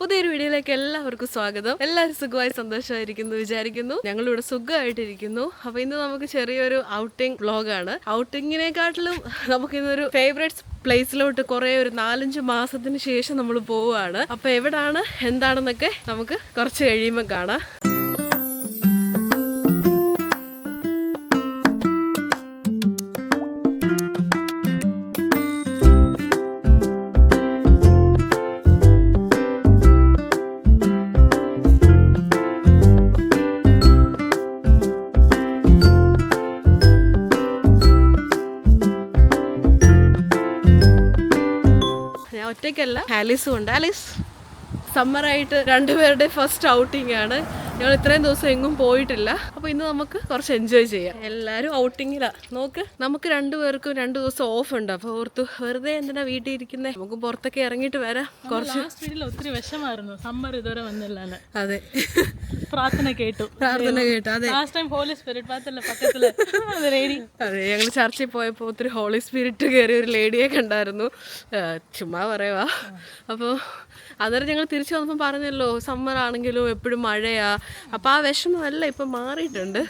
പുതിയൊരു വീഡിയോയിലേക്ക് എല്ലാവർക്കും സ്വാഗതം. എല്ലാവരും സുഖമായി സന്തോഷമായിരിക്കുന്നു വിചാരിക്കുന്നു. ഞങ്ങളിവിടെ സുഖമായിട്ടിരിക്കുന്നു. അപ്പൊ ഇന്ന് നമുക്ക് ചെറിയൊരു ഔട്ടിംഗ് വ്ലോഗാണ്. ഔട്ടിങ്ങിനെക്കാട്ടിലും നമുക്കിന്നൊരു ഫേവറേറ്റ് പ്ലേസിലോട്ട് കുറെ ഒരു 4-5 മാസത്തിന് ശേഷം നമ്മൾ പോവുകയാണ്. അപ്പൊ എവിടാണ് എന്താണെന്നൊക്കെ നമുക്ക് കുറച്ച് കഴിയുമ്പോൾ കാണാം. ഒറ്റയ്ക്കല്ല, ആലീസും ഉണ്ട്. ആലീസ്, സമ്മറായിട്ട് രണ്ടുപേരുടെ ഫസ്റ്റ് ഔട്ടിംഗ് ആണ്. ഞങ്ങൾ ഇത്രയും ദിവസം എങ്ങും പോയിട്ടില്ല. അപ്പൊ ഇന്ന് നമുക്ക് കുറച്ച് എൻജോയ് ചെയ്യാം. എല്ലാരും ഔട്ടിങ്ങിലാ. നോക്ക്, നമുക്ക് രണ്ടുപേർക്കും 2 ദിവസം ഓഫ് ഉണ്ട്. അപ്പൊ ഓർത്തു വെറുതെ എന്തിനാ വീട്ടിൽ ഇരിക്കുന്നേ, നമുക്ക് പുറത്തൊക്കെ ഇറങ്ങിയിട്ട് വരാം. കുറച്ച് ഒത്തിരി വിഷമായിരുന്നു, സമ്മർ ഇതുവരെ വന്നില്ല. അതെ, പ്രാർത്ഥന കേട്ടു. അതെ. ഹോളി സ്പിരിറ്റ് പക്കത്തില്. അതെ, ഞങ്ങൾ ചർച്ചിൽ പോയപ്പോ ഒത്തിരി ഹോളി സ്പിരിറ്റ് കയറിയ ഒരു ലേഡിയെ കണ്ടായിരുന്നു. ചുമ്മാ പറയുവാ. അപ്പോൾ അന്നേരം ഞങ്ങൾ തിരിച്ചു വന്നപ്പോൾ പറഞ്ഞല്ലോ, സമ്മർ ആണെങ്കിലും എപ്പോഴും മഴയാ. അപ്പം ആ വിഷമമല്ല, ഇപ്പം മാറിയിട്ടുണ്ട്.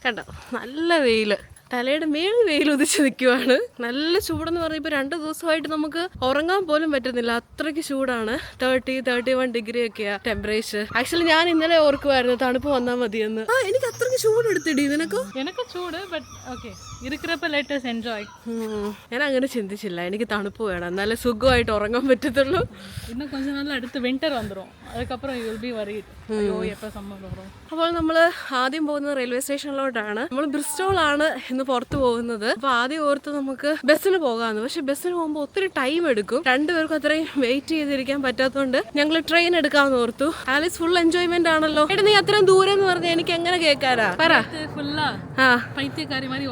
കണ്ടോ, നല്ല വെയിൽ, തലയുടെ മേളിൽ വെയിൽ ഉദിച്ച് നിൽക്കുവാണ്. നല്ല ചൂടെന്ന് പറഞ്ഞാൽ ഇപ്പോൾ 2 ദിവസമായിട്ട് നമുക്ക് ഉറങ്ങാൻ പോലും പറ്റുന്നില്ല, അത്രയ്ക്ക് ചൂടാണ്. 30-31 ഡിഗ്രി ഒക്കെയാ ടെമ്പറേച്ചർ. ആക്ച്വലി ഞാൻ ഇന്നലെ ഓർക്കുമായിരുന്നു തണുപ്പ് വന്നാൽ മതിയെന്ന്. എനിക്ക് അത്രയ്ക്ക് ചൂട് എടുത്തിടി. നിനക്കോ? എനിക്ക് ചൂട്, ഞാൻ അങ്ങനെ ചിന്തിച്ചില്ല. എനിക്ക് തണുപ്പ് വേണം, എന്നാലേ സുഖമായിട്ട് ഉറങ്ങാൻ പറ്റത്തുള്ളൂ. ഇന്ന് கொஞ்ச നാൾ അടുത്ത് വിന്റർ വന്നിരും. അതുക്കപ്പുറം യു വിൽ ബി വറീഡ്. അയ്യോ, എപ്പോൾ സമ്മർ വരും. അപ്പോൾ നമ്മൾ ആദ്യം പോകുന്നത് റെയിൽവേ സ്റ്റേഷനിലോട്ടാണ്. നമ്മൾ ബ്രിസ്റ്റോൾ ആണ് ഇന്ന് പുറത്ത് പോകുന്നത്. അപ്പോൾ ആദ്യം ഓർത്ത് നമുക്ക് ബസ്സിന് പോകാമെന്ന്. പക്ഷെ ബസ്സിന് പോകുമ്പോൾ ഒത്തിരി ടൈം എടുക്കും. 2 പേർക്കും അത്രയും വെയിറ്റ് ചെയ്തിരിക്കാൻ പറ്റാത്തതുകൊണ്ട് ഞങ്ങൾ ട്രെയിൻ എടുക്കാമെന്ന് ഓർത്തു. ആലീസ് ഫുൾ എൻജോയ്മെന്റ് ആണല്ലോ. എടാ, നീ അത്രയും ദൂരം എന്ന് പറഞ്ഞാൽ എനിക്ക് എങ്ങനെ കേൾക്കാരാ? പറ. പൈത്യക്കാരി മാതിരി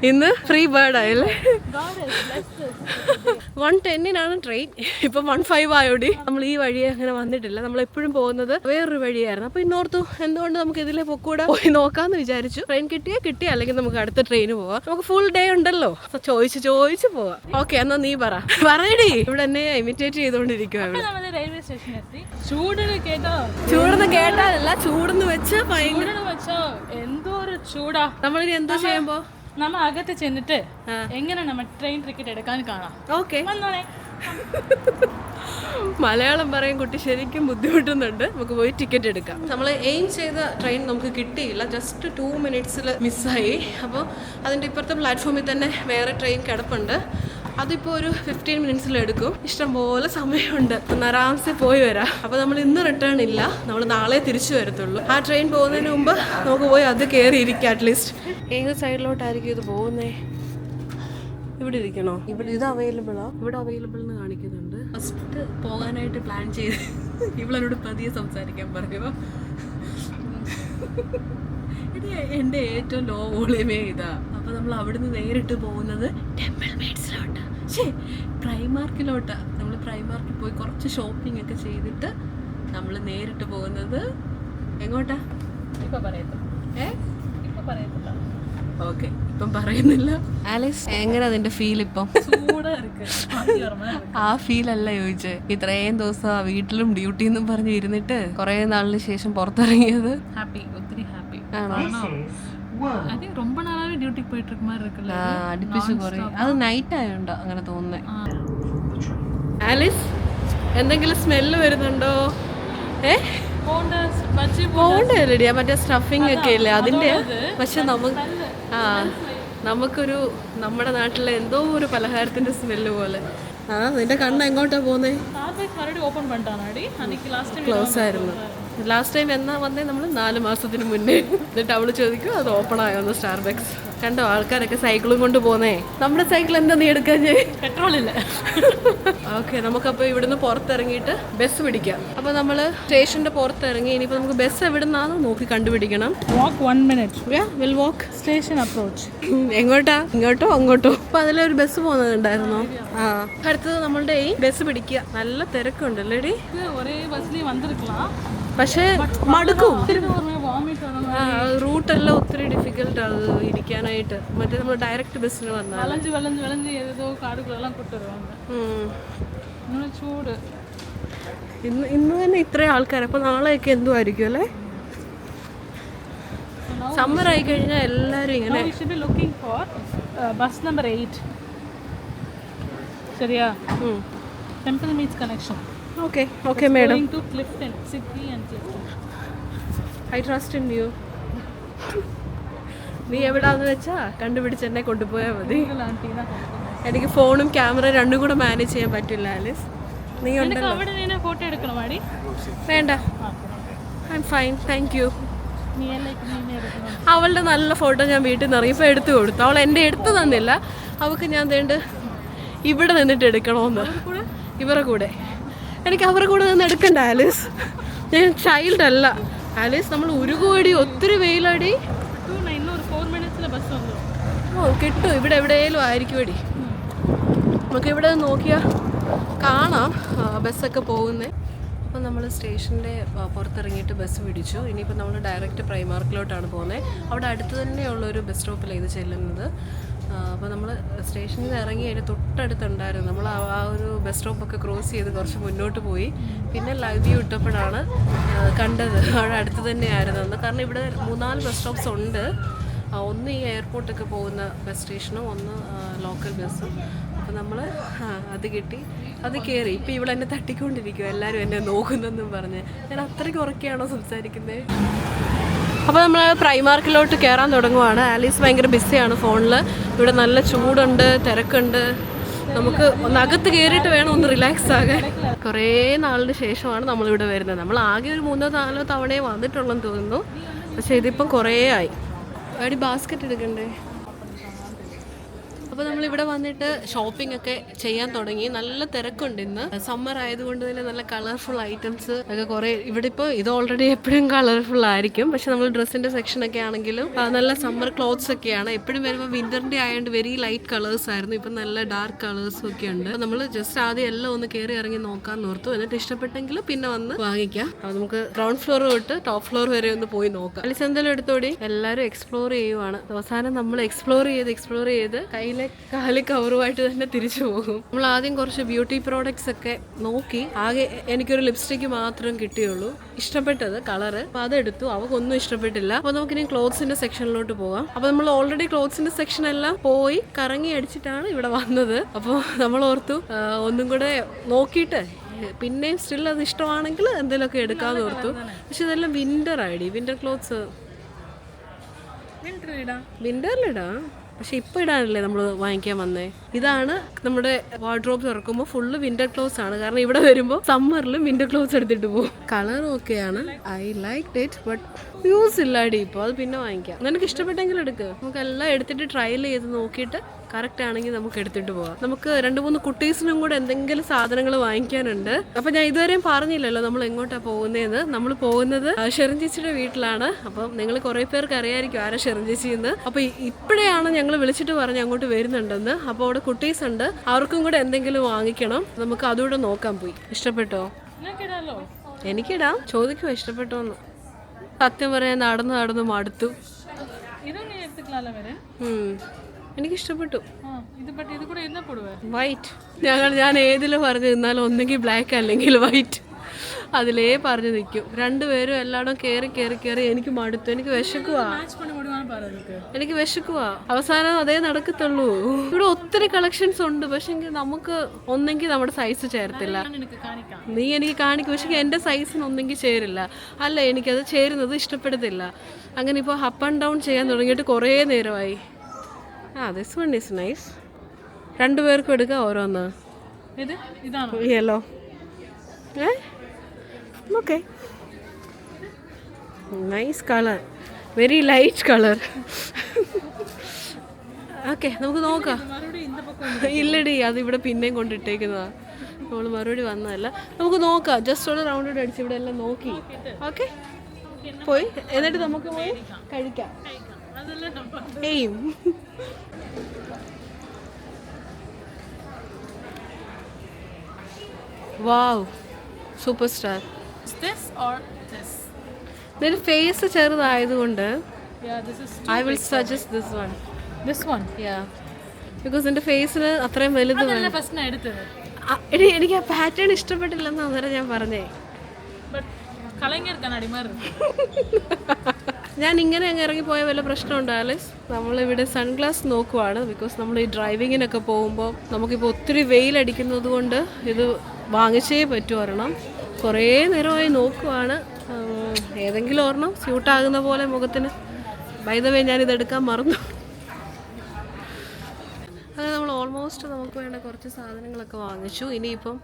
ഇന്ന് ഫ്രീ ബേർഡ് ആയല്ലേ. 1:10 ട്രെയിൻ. ഇപ്പൊ 1:05 ആയോടി. നമ്മൾ ഈ വഴിയെ അങ്ങനെ വന്നിട്ടില്ല. നമ്മൾ എപ്പോഴും പോകുന്നത് വേറൊരു വഴിയായിരുന്നു. അപ്പൊ ഇന്നോർത്തു എന്തുകൊണ്ട് നമുക്ക് ഇതിലെ പൊക്കൂടെ പോയി നോക്കാന്ന് വിചാരിച്ചു. ട്രെയിൻ കിട്ടിയ അല്ലെങ്കിൽ നമുക്ക് അടുത്ത ട്രെയിന് പോവാം. നമുക്ക് ഫുൾ ഡേ ഉണ്ടല്ലോ. ചോദിച്ചു പോവാം. ഓക്കെ, എന്നാ നീ പറയടി. ഇവിടെ എന്നെ ഇമിറ്റേറ്റ് ചെയ്തോണ്ടിരിക്കുവാണ്. റെയിൽവേ സ്റ്റേഷൻ എത്തി. ചൂടെന്ന് കേട്ടാലല്ല, ചൂടെന്ന് വെച്ച് എന്തോ ഒരു ചൂടാ. നമ്മളിനി എന്തോ ചെയ്യുമ്പോ നമ്മ അകത്ത് ചെന്നിട്ട് എങ്ങനെ നമ്മ ട്രെയിൻ ടിക്കറ്റ് എടുക്കാൻ കാണാം. ഓക്കെ, മലയാളം പറയും കുട്ടി ശരിക്കും ബുദ്ധിമുട്ടുന്നുണ്ട്. നമുക്ക് പോയി ടിക്കറ്റ് എടുക്കാം. നമ്മൾ എയിം ചെയ്ത ട്രെയിൻ നമുക്ക് കിട്ടിയില്ല, ജസ്റ്റ് 2 മിനിറ്റ്സിൽ മിസ്സായി. അപ്പോൾ അതിൻ്റെ ഇപ്പുറത്തെ പ്ലാറ്റ്ഫോമിൽ തന്നെ വേറെ ട്രെയിൻ കിടപ്പുണ്ട്. അതിപ്പോൾ ഒരു 15 മിനിറ്റ്സിൽ എടുക്കും. ഇഷ്ടംപോലെ സമയമുണ്ട്, ആരാംസെ പോയി വരാം. അപ്പോൾ നമ്മൾ ഇന്ന് റിട്ടേൺ ഇല്ല, നമ്മൾ നാളെ തിരിച്ചു വരത്തുള്ളൂ. ആ ട്രെയിൻ പോകുന്നതിന് മുമ്പ് നമുക്ക് പോയി അത് കയറി ഇരിക്കാം. അറ്റ്ലീസ്റ്റ് ഏത് സൈഡിലോട്ടായിരിക്കും ഇത് പോകുന്നേ? ഇവിടെ ഇരിക്കണോ? ഇത് അവൈലബിളാ? ഇവിടെ അവൈലബിൾ എന്ന് കാണിക്കുന്നുണ്ട്. ഫസ്റ്റ് പോകാനായിട്ട് പ്ലാൻ ചെയ്ത് ഇവളോട് പതിയെ സംസാരിക്കാൻ പറയുമോ? ഇത് എൻ്റെ ഏറ്റവും ലോ വോളിയമേ ഇതാ. അപ്പോൾ നമ്മൾ അവിടുന്ന് നേരിട്ട് പോകുന്നത് ടെമ്പിൾ മേഡ്സിലോട്ടാണ്. പ്രൈമാർക്കിലോട്ടാണ്. നമ്മൾ പ്രൈമാർക്കിൽ പോയി കുറച്ച് ഷോപ്പിംഗ് ഒക്കെ ചെയ്തിട്ട് നമ്മൾ നേരിട്ട് പോകുന്നത് എങ്ങോട്ടാ? ഇപ്പം പറയത്തില്ല. ഓക്കെ, ഇപ്പം പറയുന്നില്ല. ആലീസ്, എങ്ങനെ അതിന്റെ ഫീൽ ഇപ്പം? ആ ഫീൽ അല്ല ചോദിച്ചേ. ഇത്രയും ദിവസം വീട്ടിലും ഡ്യൂട്ടി എന്നും പറഞ്ഞ് ഇരുന്നിട്ട് കുറെ നാളിന് ശേഷം പുറത്തിറങ്ങിയത്. ഹാപ്പി, ഒത്തിരി ഹാപ്പി. ரொம்ப நாளாவே ഡ്യൂട്ടിക്ക് പോയിട്ട് இருக்க மாதிரி இருக்குல்ல. അടുപ്പിച്ച് കുറേ. അത് നൈറ്റ് ആയോണ്ടോ അങ്ങനെ തോന്നുന്നേ. ആലീസ്, എന്തെങ്കിലും സ്മെല്ല് വരുന്നുണ്ടോ? പോണ്ടല്ലേടിയാ, മറ്റേ സ്റ്റഫിങ് ഒക്കെ ഇല്ലേ അതിന്റെ. പക്ഷെ നമുക്കൊരു നമ്മുടെ നാട്ടിലെ എന്തോ ഒരു പലഹാരത്തിന്റെ സ്മെല്ല് പോലെ. നിന്റെ കണ്ണ് എങ്ങോട്ടാ പോന്നേ? ക്ലോസ് ആയിരുന്നു. ലാസ്റ്റ് ടൈം എന്നാ വന്നേ? നമ്മൾ 4 മാസത്തിന് മുന്നേ. എന്നിട്ട് അവള് ചോദിക്കും അത് ഓപ്പൺ ആയോന്ന് സ്റ്റാർബക്സ്. കണ്ടോ, ആൾക്കാരൊക്കെ സൈക്കിളും കൊണ്ട് പോന്നേ. നമ്മുടെ സൈക്കിൾ എന്താ നീ എടുക്കാൻ? പെട്രോളില്ല. ഓക്കെ, നമുക്കപ്പോൾ ഇവിടുന്ന് പുറത്തിറങ്ങിയിട്ട് ബസ് പിടിക്കാം. അപ്പോൾ നമ്മൾ സ്റ്റേഷന്റെ പുറത്തിറങ്ങി. ഇനിയിപ്പോൾ നമുക്ക് ബസ് എവിടുന്നാന്ന് നോക്കി കണ്ടുപിടിക്കണം. വാക്ക് 1 minute. Will walk. Station approach. എങ്ങോട്ടാ? ഇങ്ങോട്ടോ അങ്ങോട്ടോ? അപ്പൊ അതിലൊരു ബസ് പോകുന്നുണ്ടായിരുന്നോ? അടുത്തത് നമ്മളുടെ ഈ ബസ് പിടിക്കുക. നല്ല തിരക്കുണ്ടല്ലേടി. ഒരേ ബസ്സിൽ വന്നിരിക്കണം. പക്ഷേ മടുക്കും. വാമിറ്റ് ആണ്. റൂട്ടെല്ലാം ഒത്തിരി ഡിഫിക്കൽട്ടാണ് ഇരിക്കാനായിട്ട്. മറ്റേ നമ്മൾ ഡയറക്റ്റ് ബസ്സിന് വന്നാൽ വളഞ്ഞ് ഏതോ കാടുകളെല്ലാം കൊണ്ടുവരുവാണ്. ചൂട് ഇന്ന് തന്നെ ഇത്രയും ആൾക്കാർ. അപ്പോൾ നാളെയൊക്കെ എന്തുമായിരിക്കും അല്ലേ? സമ്മർ ആയി കഴിഞ്ഞാൽ എല്ലാവരും ഇങ്ങനെ. Looking for bus number 8. ശരിയാ? Temple Meads connection. Okay madam. Going to Clifton, Sydney and Clifton. I trust in you. നീ എവിടാന്ന് വെച്ചാ കണ്ടുപിടിച്ച് എന്നെ കൊണ്ടുപോയാൽ മതി. എനിക്ക് ഫോണും ക്യാമറ രണ്ടും കൂടെ മാനേജ് ചെയ്യാൻ പറ്റില്ല ആലിസ്. നീ ഉണ്ടല്ലോ. ഫോട്ടോ എടുക്കണം മാടി. വേണ്ട, I am fine, thank you. അവളുടെ നല്ല ഫോട്ടോ ഞാൻ വീട്ടിൽ നിന്ന് ഇറങ്ങിയപ്പോൾ എടുത്തു കൊടുത്തു. അവൾ എൻ്റെ എടുത്തു തന്നില്ല. അവൾക്ക് ഞാൻ തേണ്ട് ഇവിടെ നിന്നിട്ട് എടുക്കണമെന്ന്. ഇവരുടെ കൂടെ എനിക്ക് അവരുടെ കൂടെ നിന്ന് എടുക്കണ്ട ആലിസ്. ഞാൻ ചൈൽഡ് അല്ല ആലിസ്. നമ്മൾ ഉരുകുവടി, ഒത്തിരി വെയിലടി. കിട്ടും ഇവിടെ എവിടെയെങ്കിലും ആയിരിക്കും. നമുക്കിവിടെ നോക്കിയാൽ കാണാം ബസ്സൊക്കെ പോകുന്നത്. അപ്പോൾ നമ്മൾ സ്റ്റേഷൻ്റെ പുറത്തിറങ്ങിയിട്ട് ബസ് പിടിച്ചു. ഇനിയിപ്പോൾ നമ്മൾ ഡയറക്റ്റ് പ്രൈമാർക്കിലോട്ടാണ് പോകുന്നത്. അവിടെ അടുത്ത് തന്നെയുള്ളൊരു ബസ് സ്റ്റോപ്പിലാണ് ഇത് ചെല്ലുന്നത്. അപ്പോൾ നമ്മൾ സ്റ്റേഷനിൽ നിന്ന് ഇറങ്ങി അതിന് തൊട്ടടുത്തുണ്ടായിരുന്നു. നമ്മൾ ആ ഒരു ബസ് സ്റ്റോപ്പൊക്കെ ക്രോസ് ചെയ്ത് കുറച്ച് മുന്നോട്ട് പോയി. പിന്നെ ലൈവ് വ്യൂ ഇട്ടപ്പോഴാണ് കണ്ടത് അവിടെ അടുത്ത് തന്നെയായിരുന്നു എന്ന്. കാരണം ഇവിടെ 3-4 ബസ് സ്റ്റോപ്സ് ഉണ്ട്. ഒന്ന് ഈ എയർപോർട്ടൊക്കെ പോകുന്ന ബസ് സ്റ്റേഷനും ഒന്ന് ലോക്കൽ ബസ്സും. അപ്പോൾ നമ്മൾ അത് കിട്ടി, അത് കയറി. ഇപ്പോൾ ഇവിടെ എന്നെ തട്ടിക്കൊണ്ടിരിക്കും, എല്ലാവരും എന്നെ നോക്കുന്നെന്നും പറഞ്ഞ്. ഞാൻ അത്രയ്ക്ക് ഉറക്കെയാണോ സംസാരിക്കുന്നത്? അപ്പോൾ നമ്മൾ പ്രൈമാർക്കിലോട്ട് കയറാൻ തുടങ്ങുവാണ്. ആലീസ് ഭയങ്കര ബിസിയാണ് ഫോണിൽ. ഇവിടെ നല്ല ചൂടുണ്ട്, തിരക്കുണ്ട്. നമുക്ക് ഒന്നകത്ത് കയറിയിട്ട് വേണം ഒന്ന് റിലാക്സ് ആകാൻ. കുറേ നാളിന് ശേഷമാണ് നമ്മളിവിടെ വരുന്നത്. നമ്മൾ ആകെ ഒരു 3-4 തവണയെ വന്നിട്ടുള്ളെന്ന് തോന്നുന്നു. പക്ഷേ ഇതിപ്പം കുറേ ആയി. അവിടെ ബാസ്ക്കറ്റ് എടുക്കണ്ടേ? അപ്പോൾ നമ്മളിവിടെ വന്നിട്ട് ഷോപ്പിംഗ് ഒക്കെ ചെയ്യാൻ തുടങ്ങി. നല്ല തിരക്കുണ്ട് ഇന്ന്. സമ്മർ ആയതുകൊണ്ട് തന്നെ നല്ല കളർഫുൾ ഐറ്റംസ് ഒക്കെ കുറേ. ഇവിടെ ഇപ്പോൾ ഇത് ഓൾറെഡി എപ്പോഴും കളർഫുൾ ആയിരിക്കും. പക്ഷെ നമ്മൾ ഡ്രസ്സിൻ്റെ സെക്ഷനൊക്കെ ആണെങ്കിലും നല്ല സമ്മർ ക്ലോത്ത്സ് ഒക്കെയാണ്. എപ്പോഴും വരുമ്പോൾ വിൻ്ററിൻ്റെ ആയതുകൊണ്ട് വെരി ലൈറ്റ് കളേഴ്സ് ആയിരുന്നു. ഇപ്പം നല്ല ഡാർക്ക് കളേഴ്സും ഒക്കെ ഉണ്ട്. അപ്പോൾ നമ്മൾ ജസ്റ്റ് ആദ്യം എല്ലാം ഒന്ന് കയറി ഇറങ്ങി നോക്കാൻ ഓർത്തു. എന്നിട്ട് ഇഷ്ടപ്പെട്ടെങ്കിൽ പിന്നെ വന്ന് വാങ്ങിക്കാം. അപ്പോൾ നമുക്ക് ഗ്രൗണ്ട് ഫ്ലോർ തൊട്ട് ടോപ്പ് ഫ്ലോർ വരെ ഒന്ന് പോയി നോക്കാം. അല്ലെങ്കിൽ എന്തെങ്കിലും എടുത്തോടി. എല്ലാവരും എക്സ്പ്ലോർ ചെയ്യുവാണ്. അവസാനം നമ്മൾ എക്സ്പ്ലോർ ചെയ്ത് കയ്യിൽ കാല് കവറുമായിട്ട് തന്നെ തിരിച്ചു പോകും. നമ്മൾ ആദ്യം കുറച്ച് ബ്യൂട്ടി പ്രോഡക്ട്സ് ഒക്കെ നോക്കി. ആകെ എനിക്കൊരു ലിപ്സ്റ്റിക്ക് മാത്രം കിട്ടിയുള്ളൂ, ഇഷ്ടപ്പെട്ടത് കളറ്. അപ്പോൾ അതെടുത്തു. അവക്കൊന്നും ഇഷ്ടപ്പെട്ടില്ല. അപ്പോൾ നമുക്കിനി ക്ലോത്ത്സിന്റെ സെക്ഷനിലോട്ട് പോകാം. അപ്പോൾ നമ്മൾ ഓൾറെഡി ക്ലോത്ത്സിന്റെ സെക്ഷൻ എല്ലാം പോയി കറങ്ങി അടിച്ചിട്ടാണ് ഇവിടെ വന്നത്. അപ്പോൾ നമ്മൾ ഓർത്തു ഒന്നും കൂടെ നോക്കിയിട്ട് പിന്നെയും സ്റ്റിൽ അത് ഇഷ്ടമാണെങ്കിൽ എന്തെങ്കിലുമൊക്കെ എടുക്കാമെന്ന് ഓർത്തു. പക്ഷെ ഇതെല്ലാം വിൻ്റർ ആയിടി. വിൻ്റർ ക്ലോത്ത്സ് വിൻ്ററിലിടാം. പക്ഷെ ഇപ്പോൾ ഇടാനല്ലേ നമ്മൾ വാങ്ങിക്കാൻ വന്നേ. ഇതാണ് നമ്മുടെ വാർഡ്രോബ് തുറക്കുമ്പോൾ ഫുള്ള് വിൻ്റർ ക്ലോത്ത്സ് ആണ്. കാരണം ഇവിടെ വരുമ്പോൾ സമ്മറിലും വിൻ്റർ ക്ലോത്ത്സ് എടുത്തിട്ട് പോകും. കളറും ഒക്കെയാണ്. I like it, but use ഇല്ലാടി ഇപ്പോൾ. അത് പിന്നെ വാങ്ങിക്കാം. നിനക്ക് ഇഷ്ടപ്പെട്ടെങ്കിൽ എടുക്കുക. നമുക്കെല്ലാം എടുത്തിട്ട് ട്രയൽ ചെയ്ത് നോക്കിയിട്ട് കറക്റ്റ് ആണെങ്കിൽ നമുക്ക് എടുത്തിട്ട് പോകാം. നമുക്ക് 2-3 കുട്ടീസിനും കൂടെ എന്തെങ്കിലും സാധനങ്ങൾ വാങ്ങിക്കാനുണ്ട്. അപ്പം ഞാൻ ഇതുവരെയും പറഞ്ഞില്ലല്ലോ നമ്മൾ എങ്ങോട്ടാണ് പോകുന്നതെന്ന്. നമ്മൾ പോകുന്നത് ഷെറിൻ ചേച്ചിയുടെ വീട്ടിലാണ്. അപ്പം നിങ്ങൾ കുറേ പേർക്ക് അറിയായിരിക്കും ആരാ ഷെറിൻ ചേച്ചി എന്ന്. അപ്പോൾ ഇപ്പോഴെയാണ് ഞങ്ങൾ വിളിച്ചിട്ട് പറഞ്ഞ് അങ്ങോട്ട് വരുന്നുണ്ടെന്ന്. അപ്പോൾ അവിടെ കുട്ടീസ് ഉണ്ട്, അവർക്കും കൂടെ എന്തെങ്കിലും വാങ്ങിക്കണം. നമുക്ക് അതുകൂടെ നോക്കാൻ പോയി. ഇഷ്ടപ്പെട്ടോ? എനിക്കിടാം. ചോദിക്കുമോ ഇഷ്ടപ്പെട്ടോന്ന്? സത്യം പറയാൻ നടന്നു മടുത്തു. എനിക്കിഷ്ടപ്പെട്ടു. വൈറ്റ്. ഞാൻ ഏതിലും പറഞ്ഞു നിന്നാലും ഒന്നെങ്കിൽ ബ്ലാക്ക് അല്ലെങ്കിൽ വൈറ്റ്, അതിലേ പറഞ്ഞു നിൽക്കും. രണ്ടുപേരും എല്ലായിടും കയറി എനിക്ക് മടുത്തു. എനിക്ക് വിശക്കുവാ. അവസാനം അതേ നടക്കത്തുള്ളൂ. ഇവിടെ ഒത്തിരി കളക്ഷൻസ് ഉണ്ട്. പക്ഷെ നമുക്ക് ഒന്നെങ്കിൽ നമ്മുടെ സൈസ് ചേരത്തില്ല. നീ എനിക്ക് കാണിക്കും. പക്ഷെ എൻ്റെ സൈസിന് ഒന്നെങ്കിൽ ചേരില്ല. അല്ല, എനിക്കത് ചേരുന്നത് ഇഷ്ടപ്പെടുന്നില്ല. അങ്ങനെ ഇപ്പോൾ അപ്പ് ആൻഡ് ഡൗൺ ചെയ്യാൻ തുടങ്ങിയിട്ട് കുറേ നേരമായി. This one is nice. 2 പേർക്കും എടുക്കാം ഓരോന്ന്. Yellow. Okay, nice colour, very light colour. Okay, നമുക്ക് നോക്കാം. ഇല്ലടി, അതിവിടെ പിന്നെയും കൊണ്ടിട്ടേക്കുന്നതാണ്. നമ്മൾ മറുപടി വന്നതല്ല. നമുക്ക് നോക്കാം. ജസ്റ്റ് ഒരു റൗണ്ട് അടിച്ച് ഇവിടെ എല്ലാം നോക്കി. ഓക്കെ, പോയി എന്നിട്ട് നമുക്ക് പോയി കഴിക്കാം. എയിം. Wow, superstar. Is this or Yes. ഇതിന് ഫേസ് ചെറുതായതുകൊണ്ട് Yeah, this is I will suggest this one. this one. Because എൻ്റെ ഫേസിന് അത്രയും വലുത് അതല്ല ഫസ്റ്റ് ഞാൻ എടുത്തത്. എടി എനിക്ക് ആ പാറ്റേൺ ഇഷ്ടപ്പെട്ടില്ലെന്ന് അന്നേരം ഞാൻ പറഞ്ഞേ. ബട്ട് കലങ്ങർ കണ്ണാടി മാറി. ഞാൻ ഇങ്ങനെ അങ്ങ് ഇറങ്ങിപ്പോയ വല്ല പ്രശ്നമുണ്ടോ ആലിസ്? നമ്മളിവിടെ സൺഗ്ലാസ് നോക്കുവാണ്. ബിക്കോസ് നമ്മൾ ഈ ഡ്രൈവിങ്ങിനൊക്കെ പോകുമ്പോൾ നമുക്കിപ്പോൾ ഒത്തിരി വെയിലടിക്കുന്നത് കൊണ്ട് ഇത് വാങ്ങിച്ചേ പറ്റൂ ഒരെണ്ണം. കുറേ നേരമായി നോക്കുവാണ്. ഏതെങ്കിലും ഒരെണ്ണം സ്യൂട്ടാകുന്ന പോലെ മുഖത്തിന്. ബൈ ദ വേ ഞാനിതെടുക്കാൻ മറന്നു. അങ്ങനെ നമ്മൾ ഓൾമോസ്റ്റ് നമുക്ക് വേണ്ട കുറച്ച് സാധനങ്ങളൊക്കെ വാങ്ങിച്ചു. ഇനിയിപ്പം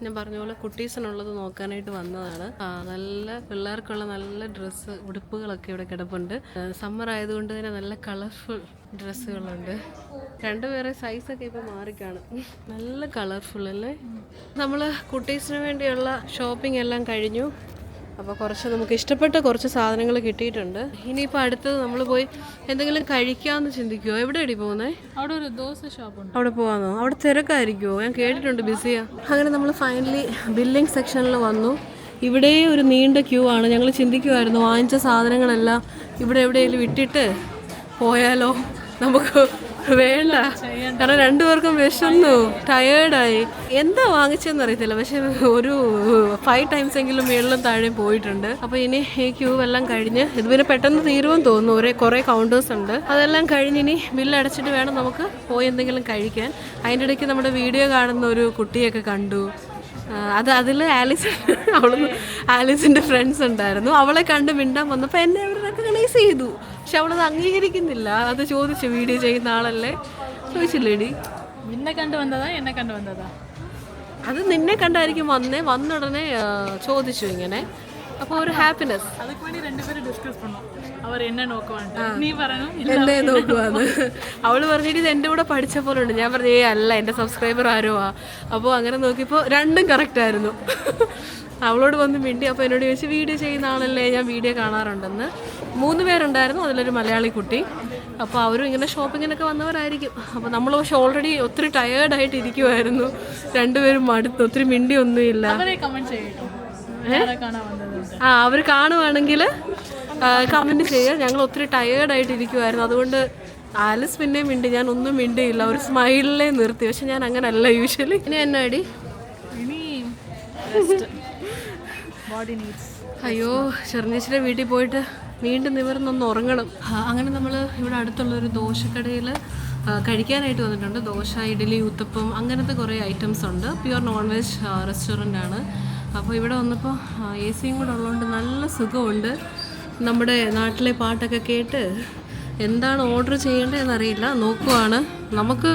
ഞാൻ പറഞ്ഞ പോലെ കുട്ടീസിനുള്ളത് നോക്കാനായിട്ട് വന്നതാണ്. നല്ല പിള്ളേർക്കുള്ള നല്ല ഡ്രസ്സ് ഉടുപ്പുകളൊക്കെ ഇവിടെ കിടപ്പുണ്ട്. സമ്മർ ആയതുകൊണ്ട് തന്നെ നല്ല കളർഫുൾ ഡ്രസ്സുകളുണ്ട്. രണ്ടുപേരെ സൈസൊക്കെ ഇപ്പോൾ മാറിക്കാണും. നല്ല കളർഫുൾ അല്ലേ? നമ്മൾ കുട്ടീസിന് വേണ്ടിയുള്ള ഷോപ്പിംഗ് എല്ലാം കഴിഞ്ഞു. അപ്പോൾ കുറച്ച് നമുക്ക് ഇഷ്ടപ്പെട്ട കുറച്ച് സാധനങ്ങൾ കിട്ടിയിട്ടുണ്ട്. ഇനിയിപ്പോൾ അടുത്തത് നമ്മൾ പോയി എന്തെങ്കിലും കഴിക്കാമെന്ന് ചിന്തിക്കുമോ? എവിടെയാണ് പോകുന്നത്? അവിടെ ഒരു ദോശ ഷോപ്പുണ്ട്. അവിടെ പോകാമെന്നോ? അവിടെ തിരക്കായിരിക്കുമോ? ഞാൻ കേട്ടിട്ടുണ്ട് ബിസിയാ. അങ്ങനെ നമ്മൾ ഫൈനലി ബില്ലിംഗ് സെക്ഷനിൽ വന്നു. ഇവിടെ ഒരു നീണ്ട ക്യൂ ആണ്. ഞങ്ങൾ ചിന്തിക്കുമായിരുന്നു വാങ്ങിച്ച സാധനങ്ങളെല്ലാം ഇവിടെ എവിടെയെങ്കിലും ഇട്ടിട്ട് പോയാലോ. നമുക്ക് വേണ്ട, കാരണം രണ്ടുപേർക്കും വിശന്നു, ടയേർഡായി. എന്താ വാങ്ങിച്ചതെന്ന് അറിയത്തില്ല. പക്ഷെ ഒരു 5 times എങ്കിലും മേളിലും താഴെ പോയിട്ടുണ്ട്. അപ്പോൾ ഇനി ഈ ക്യൂ എല്ലാം കഴിഞ്ഞ് ഇത് പിന്നെ പെട്ടെന്ന് തീരുമെന്ന് തോന്നുന്നു. കുറേ കൗണ്ടേഴ്സ് ഉണ്ട്. അതെല്ലാം കഴിഞ്ഞ് ഇനി ബില്ല് അടച്ചിട്ട് വേണം നമുക്ക് പോയി എന്തെങ്കിലും കഴിക്കാൻ. അതിൻ്റെ ഇടയ്ക്ക് നമ്മുടെ വീഡിയോ കാണുന്ന ഒരു കുട്ടിയൊക്കെ കണ്ടു. അതിൽ ആലിസിൻ്റെ ഫ്രണ്ട്സ് ഉണ്ടായിരുന്നു. അവളെ കണ്ട് മിണ്ടാൻ വന്നപ്പോൾ എന്നെ അവർ റെക്കഗ്നൈസ് ചെയ്തു. പക്ഷെ അവളത് അംഗീകരിക്കുന്നില്ല. അത് ചോദിച്ചു, വീഡിയോ ചെയ്യുന്ന ആളല്ലേ ചോദിച്ചില്ലേടി? നിന്നെ കണ്ടു വന്നതാ എന്നെ കണ്ടു വന്നതാ? അത് നിന്നെ കണ്ടായിരിക്കും വന്നുടനെ ചോദിച്ചു ഇങ്ങനെ. അപ്പോൾ ഒരു ഹാപ്പിനെസ്. அதுக்கு வேண்டி ரெண்டு பேரும் டிஸ்கஸ் பண்ணோம். அவர் என்ன നോക്കുവാണ്, നീ പറഞ്ഞു എന്നെ നോക്കുവാന്ന്. അവള് പറഞ്ഞിട്ട് ഇത് എൻ്റെ കൂടെ പഠിച്ച പോലെ ഉണ്ട്. ഞാൻ പറഞ്ഞു അല്ല, എൻ്റെ സബ്സ്ക്രൈബർ ആരോ ആ. അപ്പോൾ അങ്ങനെ നോക്കിയപ്പോൾ രണ്ടും കറക്റ്റ് ആയിരുന്നു. അവളോട് വന്ന് മിണ്ടി. അപ്പോൾ എന്നോട് ചോദിച്ചു വീഡിയോ ചെയ്യുന്ന ആളല്ലേ, ഞാൻ വീഡിയോ കാണാറുണ്ടെന്ന്. 3 പേരുണ്ടായിരുന്നു, അതിലൊരു മലയാളി കുട്ടി. അപ്പോൾ അവരും ഇങ്ങനെ ഷോപ്പിങ്ങിനൊക്കെ വന്നവരായിരിക്കും. അപ്പോൾ നമ്മൾ പക്ഷെ ഓൾറെഡി ഒത്തിരി ടയേർഡായിട്ട് ഇരിക്കുമായിരുന്നു. രണ്ടുപേരും മടുത്ത്, ഒത്തിരി മിണ്ടിയൊന്നുമില്ല. അവരെ കമന്റ് ചെയ്യട്ടോ, കാണാൻ വന്നത്. അവർ കാണുവാണെങ്കിൽ കമൻറ്റ് ചെയ്യുക. ഞങ്ങൾ ഒത്തിരി ടയേർഡായിട്ട് ഇരിക്കുമായിരുന്നു. അതുകൊണ്ട് ആലിസ് പിന്നെ മിണ്ടി, ഞാൻ ഒന്നും മിണ്ടിയില്ല. ഒരു സ്മൈലിലേ നിർത്തി. പക്ഷെ ഞാൻ അങ്ങനല്ല യൂഷ്വലി. ഇനി എന്നാ അടി? Body needs. അയ്യോ, ചെറുനേച്ചിയുടെ വീട്ടിൽ പോയിട്ട് വീണ്ടും നിവർന്നൊന്ന് ഉറങ്ങണം. അങ്ങനെ നമ്മൾ ഇവിടെ അടുത്തുള്ളൊരു ദോശക്കടയിൽ കഴിക്കാനായിട്ട് വന്നിട്ടുണ്ട്. ദോശ, ഇഡ്ഡലി, ഊത്തപ്പം അങ്ങനത്തെ കുറേ ഐറ്റംസ് ഉണ്ട്. പ്യുവർ നോൺ വെജ് റെസ്റ്റോറൻ്റ് ആണ്. അപ്പോൾ ഇവിടെ വന്നപ്പോൾ AC കൂടെ ഉള്ളതുകൊണ്ട് നല്ല സുഖമുണ്ട്. നമ്മുടെ നാട്ടിലെ പാട്ടൊക്കെ കേട്ട് എന്താണ് ഓർഡർ ചെയ്യേണ്ടതെന്നറിയില്ല. നോക്കുവാണ്. നമുക്ക്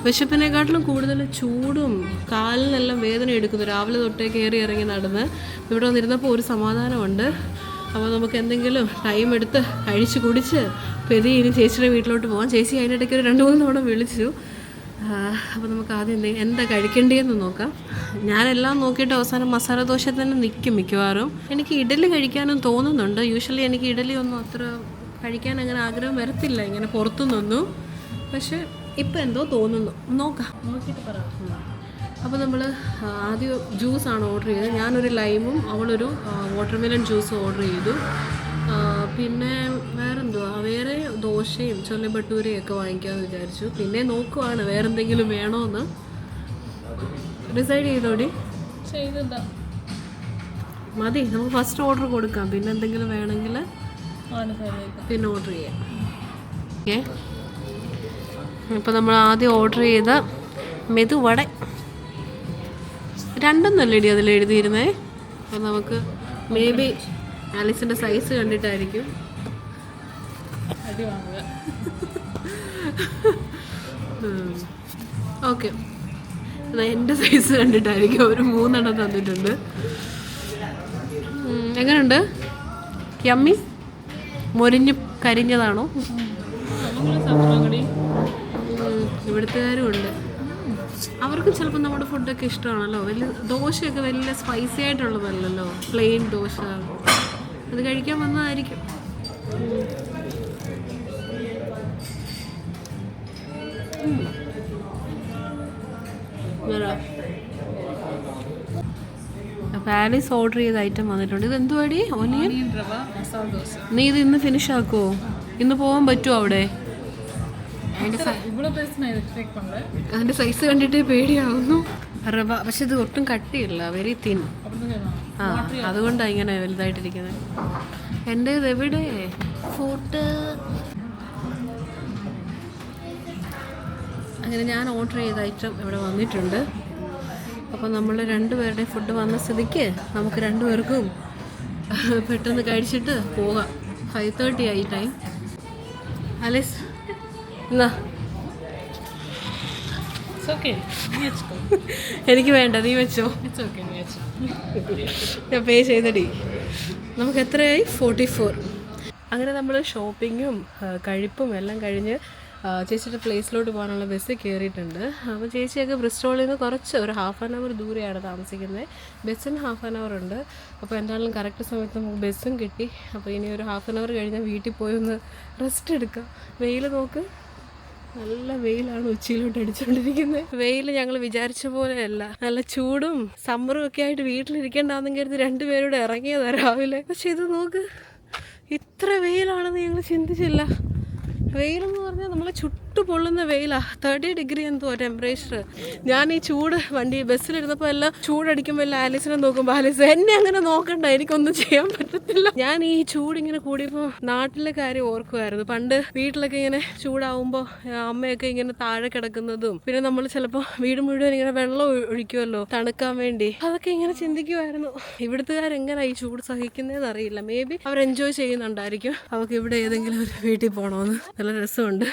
വിശപ്പിനെക്കാട്ടിലും കൂടുതൽ ചൂടും കാലിനെല്ലാം വേദന എടുക്കുന്നു. രാവിലെ തൊട്ടേ കയറി ഇറങ്ങി നടന്ന് ഇവിടെ വന്നിരുന്നപ്പോൾ ഒരു സമാധാനമുണ്ട്. അപ്പോൾ നമുക്ക് എന്തെങ്കിലും ടൈം എടുത്ത് കഴിച്ച് കുടിച്ച് പെതി ഇനി ചേച്ചിയുടെ വീട്ടിലോട്ട് പോകാം. ചേച്ചി അതിനിടയ്ക്ക് ഒരു 2-3 തവണ വിളിച്ചു. അപ്പോൾ നമുക്ക് ആദ്യം എന്താ കഴിക്കേണ്ടതെന്ന് നോക്കാം. ഞാനെല്ലാം നോക്കിയിട്ട് അവസാനം മസാല ദോശ തന്നെ നിൽക്കും മിക്കവാറും. എനിക്ക് ഇഡലി കഴിക്കാനും തോന്നുന്നുണ്ട്. യൂഷ്വലി എനിക്ക് ഇഡലി ഒന്നും അത്ര കഴിക്കാൻ അങ്ങനെ ആഗ്രഹം വരത്തില്ല ഇങ്ങനെ പുറത്തുനിന്നൊന്നും. പക്ഷേ ഇപ്പം എന്തോ തോന്നുന്നു, നോക്കാം, നോക്കിയിട്ട് പറയാം. അപ്പോൾ നമ്മൾ ആദ്യം ജ്യൂസാണ് ഓർഡർ ചെയ്തത്. ഞാനൊരു ലൈമും അവളൊരു വാട്ടർമെലൺ ജ്യൂസും ഓർഡർ ചെയ്തു. പിന്നെ വേറെ ദോശയും ചൊല്ലി ഭട്ടൂരയും ഒക്കെ വാങ്ങിക്കാമെന്ന് വിചാരിച്ചു. പിന്നെ നോക്കുവാണ് വേറെ എന്തെങ്കിലും വേണോന്ന്. ഡിസൈഡ് ചെയ്തോടി? മതി, നമുക്ക് ഫസ്റ്റ് ഓർഡർ കൊടുക്കാം. പിന്നെ എന്തെങ്കിലും വേണമെങ്കിൽ പിന്നെ ഓർഡർ ചെയ്യാം. ഓക്കെ, ഇപ്പോൾ നമ്മൾ ആദ്യം ഓർഡർ ചെയ്ത മെതുവട 2 അതിൽ എഴുതിയിരുന്നേ. അപ്പോൾ നമുക്ക് മേ ബി ആലിസിൻ്റെ സൈസ് കണ്ടിട്ടായിരിക്കും. ഓക്കെ, എൻ്റെ സൈസ് കണ്ടിട്ടായിരിക്കും. ഒരു 3 എണ്ണം തന്നിട്ടുണ്ട്. എങ്ങനെയുണ്ട്? യമ്മി? മൊരിഞ്ഞ് കരിഞ്ഞതാണോ? ഇവിടുത്തുകാരും ഉണ്ട്. അവർക്ക് ചിലപ്പോൾ നമ്മുടെ ഫുഡൊക്കെ ഇഷ്ടമാണല്ലോ. വലിയ ദോശയൊക്കെ വലിയ സ്പൈസി ആയിട്ടുള്ളതല്ലല്ലോ, പ്ലെയിൻ ദോശ. അത് കഴിക്കാൻ വന്നതായിരിക്കും. ആലീസ് ഓർഡർ ചെയ്ത ഐറ്റം വന്നിട്ടുണ്ട്. ഇത് എന്തുവാടി? ഓനിയൻ റവ മസാല ദോശ. നീ ഇത് ഇന്ന് ഫിനിഷ് ആക്കുമോ? ഇന്ന് പോകാൻ പറ്റുമോ അവിടെ? അതിന്റെ സൈസ് കണ്ടിട്ട് പേടിയാവുന്നു. റവ പക്ഷെ ഇത് ഒട്ടും കട്ടിയില്ല, വെരി തിൻ. ആ അതുകൊണ്ടാണ് ഇങ്ങനെ വലുതായിട്ടിരിക്കുന്നത്. എൻ്റെ ഇത് എവിടെ ഫോട്ടോ? അങ്ങനെ ഞാൻ ഓർഡർ ചെയ്ത ഐറ്റം ഇവിടെ വന്നിട്ടുണ്ട്. അപ്പോൾ നമ്മൾ രണ്ടുപേരുടെ ഫുഡ് വന്ന സ്ഥിതിക്ക് നമുക്ക് രണ്ടുപേർക്കും പെട്ടെന്ന് കഴിച്ചിട്ട് പോകാം. 5:30 ആയി ടൈം. ആലീസ് എന്നാ എനിക്ക് വേണ്ട, നീ വെച്ചോ. ഞാൻ പേ ചെയ്തടി. നമുക്ക് എത്രയായി? 44. അങ്ങനെ നമ്മൾ ഷോപ്പിങ്ങും കഴിപ്പും എല്ലാം കഴിഞ്ഞ് ചേച്ചിയുടെ പ്ലേസിലോട്ട് പോകാനുള്ള ബസ് കയറിയിട്ടുണ്ട്. അപ്പോൾ ചേച്ചിയൊക്കെ ബ്രിസ്റ്റോളിൽ നിന്ന് കുറച്ച് ഒരു 1/2 hour ദൂരെയാണ് താമസിക്കുന്നത്. ബസ്സിന് 1/2 hour ഉണ്ട്. അപ്പോൾ എന്തായാലും കറക്റ്റ് സമയത്ത് നമുക്ക് ബസ്സും കിട്ടി. അപ്പോൾ ഇനി ഒരു 1/2 hour കഴിഞ്ഞാൽ വീട്ടിൽ പോയി ഒന്ന് റെസ്റ്റ് എടുക്കാം. വെയിൽ നോക്ക്, നല്ല വെയിലാണ് ഉച്ചയിലോട്ട് അടിച്ചുകൊണ്ടിരിക്കുന്നത്. വെയിൽ ഞങ്ങൾ വിചാരിച്ച പോലെയല്ല, നല്ല ചൂടും സമ്മറും ഒക്കെ ആയിട്ട് വീട്ടിലിരിക്കേണ്ടാന്നും കരുതി രണ്ടുപേരോട് ഇറങ്ങിയതാണ് രാവിലെ. പക്ഷെ ഇത് നോക്ക്, ഇത്ര വെയിലാണെന്ന് ഞങ്ങൾ ചിന്തിച്ചില്ല. വെയിലെന്ന് പറഞ്ഞാൽ നമ്മളെ ചുട്ടു പൊള്ളുന്ന വെയിലാണ്. 30 degree എന്തോ ടെമ്പറേച്ചർ. ഞാൻ ഈ ചൂട് വണ്ടി ബസ്സിലിരുന്നപ്പോൾ എല്ലാം ചൂടടിക്കുമ്പോൾ എല്ലാം ആലീസിനെ നോക്കുമ്പോൾ ആലീസ് എന്നെ അങ്ങനെ നോക്കണ്ട, എനിക്കൊന്നും ചെയ്യാൻ പറ്റത്തില്ല. ഞാൻ ഈ ചൂടിങ്ങനെ കൂടിയപ്പോൾ നാട്ടിലെ കാര്യം ഓർക്കുമായിരുന്നു. പണ്ട് വീട്ടിലൊക്കെ ഇങ്ങനെ ചൂടാവുമ്പോൾ അമ്മയൊക്കെ ഇങ്ങനെ താഴെ കിടക്കുന്നതും പിന്നെ നമ്മൾ ചിലപ്പോൾ വീട് മുഴുവൻ ഇങ്ങനെ വെള്ളം ഒഴിക്കുമല്ലോ തണുക്കാൻ വേണ്ടി. അതൊക്കെ ഇങ്ങനെ ചിന്തിക്കുമായിരുന്നു. ഇവിടുത്തുകാരെങ്ങനെ ഈ ചൂട് സഹിക്കുന്നതെന്ന് അറിയില്ല. മേ ബി അവർ എൻജോയ് ചെയ്യുന്നുണ്ടായിരിക്കും. അവർക്ക് ഇവിടെ ഏതെങ്കിലും ഒരു വീട്ടിൽ പോകണമെന്ന്. നല്ല രസമുണ്ട്.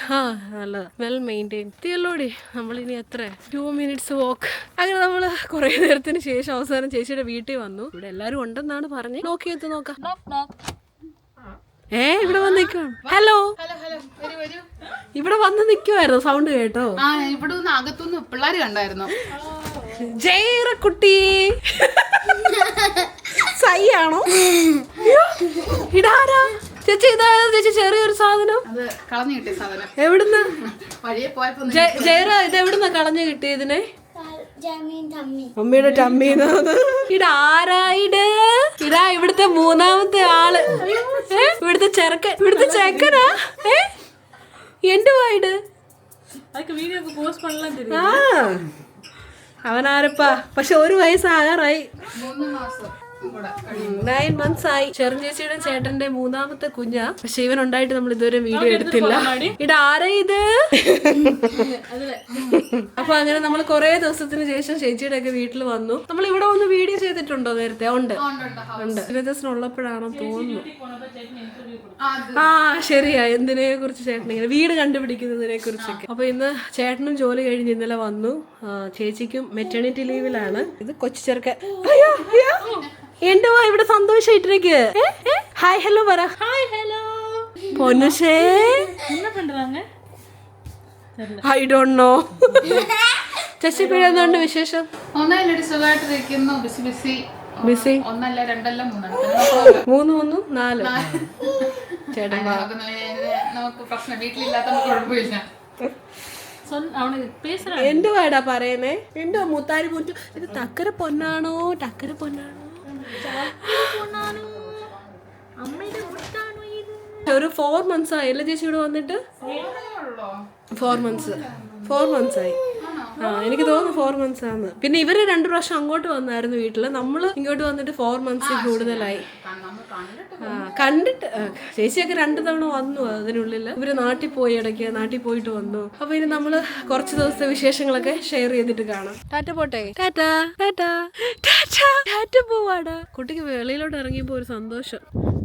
നല്ല വെൽ മെയിൻറ്റെയിൻ. എത്തിയല്ലോടി. നമ്മളിനി എത്ര 2 minutes വാക്ക്. അങ്ങനെ നമ്മൾ കുറേ നേരത്തിന് ശേഷം അവസാനം ചേച്ചിയുടെ വീട്ടിൽ വന്നു. ഇവിടെ എല്ലാവരും ഉണ്ടെന്നാണ് പറഞ്ഞത്. നോക്കിയെത്ത് നോക്കാം. ഇവിടെ വന്ന് നിൽക്കുവാണ്. ഹലോ, ഇവിടെ വന്ന് നിൽക്കുവായിരുന്നു. സൗണ്ട് കേട്ടോ? ഇവിടെ അകത്തുനിന്ന് പിള്ളേര് കണ്ടായിരുന്നു. ജയറക്കുട്ടി സൈയാണോ? ഇടാരാ ചേച്ചി? ഇതായത് ചേച്ചി ചെറിയൊരു സാധനം കളഞ്ഞു കിട്ടിയ സാധനം. എവിടുന്ന്? വഴിയെ പോയപ്പോ ജയറ ഇത് എവിടുന്ന കളഞ്ഞു കിട്ടിയതിനെ? മമ്മിയുടെ ടമ്മീന്ന്. ഇടാരായിട്? ഇതാ ഇവിടുത്തെ 3ാമത്തെ ആള്. ഇവിടുത്തെ ചെറുക്കൻ. ഇവിടുത്തെ ചെക്കനാ? എന്റെ വായിട്. അവനാരപ്പാ? പക്ഷെ 1 വയസ്സാകാറായി. 3 മാസം 9 months ആയി. ചെറുചേച്ചിയുടെ ചേട്ടന്റെ 3ാമത്തെ കുഞ്ഞാ. പക്ഷെ ഇവൻ ഉണ്ടായിട്ട് നമ്മൾ ഇതുവരെ വീഡിയോ എടുത്തില്ല. ഇതാരാ ഇത്? അപ്പൊ അങ്ങനെ നമ്മൾ കുറെ ദിവസത്തിന് ശേഷം ചേച്ചിയുടെ ഒക്കെ വീട്ടിൽ വന്നു. നമ്മൾ ഇവിടെ വന്ന് വീഡിയോ ചെയ്തിട്ടുണ്ടോ നേരത്തെ? ഉണ്ട്. ഉള്ളപ്പോഴാണോ തോന്നുന്നു. ആ ശരിയാ. എന്തിനെ കുറിച്ച് ചേട്ടൻ ഇങ്ങനെ വീട് കണ്ടുപിടിക്കുന്നതിനെ കുറിച്ചൊക്കെ. അപ്പൊ ഇന്ന് ചേട്ടനും ജോലി കഴിഞ്ഞ് ഇന്നലെ വന്നു. ചേച്ചിക്കും മെറ്റേണിറ്റി ലീവിലാണ്. ഇത് കൊച്ചു ചെറുക്കൻ. എന്റെ വാ ഇവിടെ സന്തോഷായിട്ടിരിക്ക്. ഹായ് ഹലോ പറ. ഹായ് ഹലോ പൊന്നുഷേ. I don't know. ചേച്ചി പിഴന്നുണ്ട് വിശേഷം? ഒന്നല്ലടി സുഖമായിട്ടിരിക്കുന്നു. Busy busy busy. 1 അല്ല 2 അല്ല 3 4 ചേട്ടൻ നമുക്ക് പ്രശ്നം വീട്ടിലില്ലാത്ത കുഴപ്പമില്ല. എന്റെ വാടാ പറയുന്നേ. എന്റെ മുത്താരി മുറ്റു. ഇത് ടക്കര പൊന്നാണോ? ടക്കര പൊന്നാണോ? ഒരു 4 months ആയി അല്ലേ ചേച്ചി ഇവിടെ വന്നിട്ട്? 4 months ആയി. എനിക്ക് തോന്നുന്നു 4 months ആണ്. പിന്നെ ഇവര് 2 പ്രാവശ്യം അങ്ങോട്ട് വന്നായിരുന്നു വീട്ടില്. നമ്മള് ഇങ്ങോട്ട് വന്നിട്ട് 4 months കൂടുതലായി. കണ്ടിട്ട് ചേച്ചിയൊക്കെ 2 തവണ വന്നു. അതിനുള്ളിൽ ഇവര് നാട്ടിൽ പോയി, ഇടയ്ക്ക് നാട്ടിൽ പോയിട്ട് വന്നു. അപ്പൊ ഇനി നമ്മള് കുറച്ച് ദിവസത്തെ വിശേഷങ്ങളൊക്കെ ഷെയർ ചെയ്തിട്ട് കാണാം. ടാറ്റ പോട്ടെ. ടാറ്റാ ടാറ്റാ ടാറ്റാ ടാറ്റ പോവാടാ. കുട്ടിക്ക് വെളിയിലോട്ട് ഇറങ്ങിയപ്പോ ഒരു സന്തോഷം.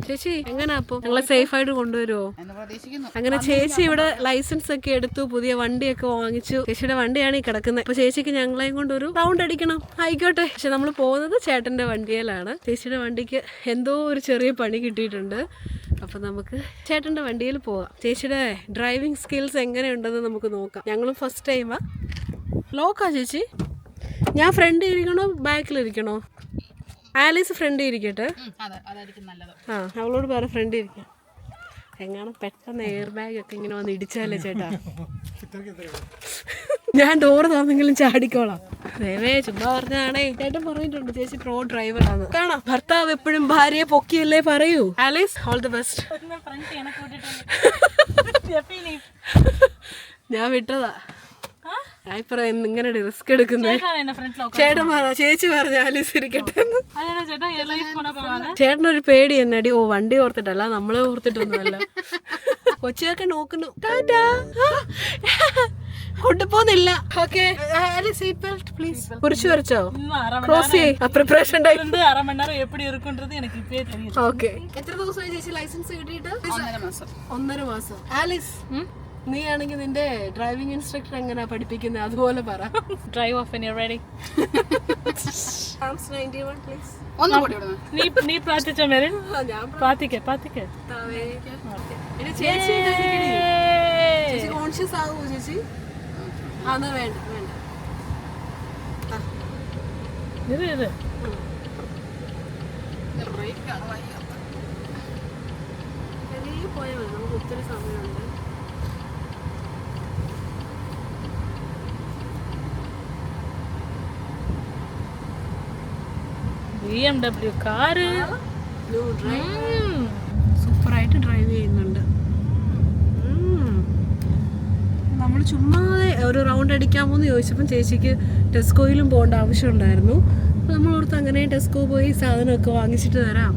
ചേച്ചി എങ്ങനാ അപ്പൊ ഞങ്ങളെ സേഫ് ആയിട്ട് കൊണ്ടുവരുമോ? അങ്ങനെ ചേച്ചി ഇവിടെ ലൈസൻസ് ഒക്കെ എടുത്തു, പുതിയ വണ്ടിയൊക്കെ വാങ്ങിച്ചു. ചേച്ചിയുടെ വണ്ടിയാണ് ഈ കിടക്കുന്നത്. അപ്പൊ ചേച്ചിക്ക് ഞങ്ങളെയും കൊണ്ട് ഒരു റൗണ്ട് അടിക്കണം. ആയിക്കോട്ടെ. പക്ഷെ നമ്മൾ പോകുന്നത് ചേട്ടന്റെ വണ്ടിയിലാണ്. ചേച്ചിയുടെ വണ്ടിക്ക് എന്തോ ഒരു ചെറിയ പണി കിട്ടിയിട്ടുണ്ട്. അപ്പൊ നമുക്ക് ചേട്ടന്റെ വണ്ടിയിൽ പോവാം. ചേച്ചിയുടെ ഡ്രൈവിംഗ് സ്കിൽസ് എങ്ങനെയുണ്ടെന്ന് നമുക്ക് നോക്കാം. ഞങ്ങളും ഫസ്റ്റ് ടൈമാ. ലോക്കാ ചേച്ചി? ഞാൻ ഫ്രണ്ടിൽ ഇരിക്കണോ ബാക്കിലിരിക്കണോ? ആലീസ് ഫ്രണ്ടിൽ ഇരിക്കട്ടെ. അവളോട് പറ ഫ്രണ്ടിൽ ഇരിക്കാം. എങ്ങനെ പെട്ടെന്ന് എയർ ബാഗ് ഒക്കെ ഇങ്ങനെ വന്ന് ഇടിച്ചാലേ ചേട്ടാ. ഞാൻ ഡോറ് തുറന്നെങ്കിലും ചാടിക്കോളാം. ദേവേ ചുമ്മാ പറഞ്ഞാണേ. ചേട്ടൻ പറഞ്ഞിട്ടുണ്ട് ചേച്ചി പ്രോ ഡ്രൈവറാണ്. കാണാം, ഭർത്താവ് എപ്പോഴും ഭാര്യയെ പൊക്കിയല്ലേ പറയൂ. Alice, all the best. ഞാൻ വിട്ടതാ. ഞാൻ പറയാം ഇങ്ങനെ റിസ്ക് എടുക്കുന്നത്. ചേട്ടൻ പറ, ചേച്ചി പറഞ്ഞ ആലീസ് ഇരിക്കട്ടെ. ചേട്ടനൊരു പേടി എന്നടി. ഓ, വണ്ടി ഓർത്തിട്ടല്ല, നമ്മളെ ഓർത്തിട്ടൊന്നുമല്ല. കൊച്ചിയൊക്കെ നോക്കുന്നു. കൊണ്ടുപോന്നില്ല. Okay, seat belt please. കുറിച്ച് വരച്ചോ? ക്രോസ് ചെയ്യ്. Preparation time. ഓക്കെ. എത്ര ദിവസമായി ചേച്ചി ലൈസൻസ് കിട്ടിയിട്ട്? 1.5 മാസം. ആലിസ്, നീ ആണെങ്കിൽ നിന്റെ ഡ്രൈവിംഗ് ഇൻസ്ട്രക്ടർ എങ്ങനെയാ പഠിപ്പിക്കുന്നത് അതുപോലെ പറ. Drive of when you're ready. Arms 91 please. നീ പ്രാർത്ഥിച്ചോ മേരൻ? പ്രാർത്ഥിക്കേ. ചേച്ചി കോൺഷ്യസ് ആകുമോ ചേച്ചി? അന്ന് വേണ്ട ഇത് പോയാൽ മതി, നമുക്ക് ഒത്തിരി സമയമുണ്ട്. BMW കാറ് സൂപ്പറായിട്ട് ഡ്രൈവ് ചെയ്യുന്നുണ്ട്. നമ്മൾ ചുമ്മാതെ ഒരു റൗണ്ട് അടിക്കാമോന്ന് ചോദിച്ചപ്പം ചേച്ചിക്ക് ടെസ്കോയിലും പോകേണ്ട ആവശ്യമുണ്ടായിരുന്നു. അപ്പോൾ നമ്മൾ ഓർത്ത് അങ്ങനെ ടെസ്കോ പോയി സാധനമൊക്കെ വാങ്ങിച്ചിട്ട് തരാം.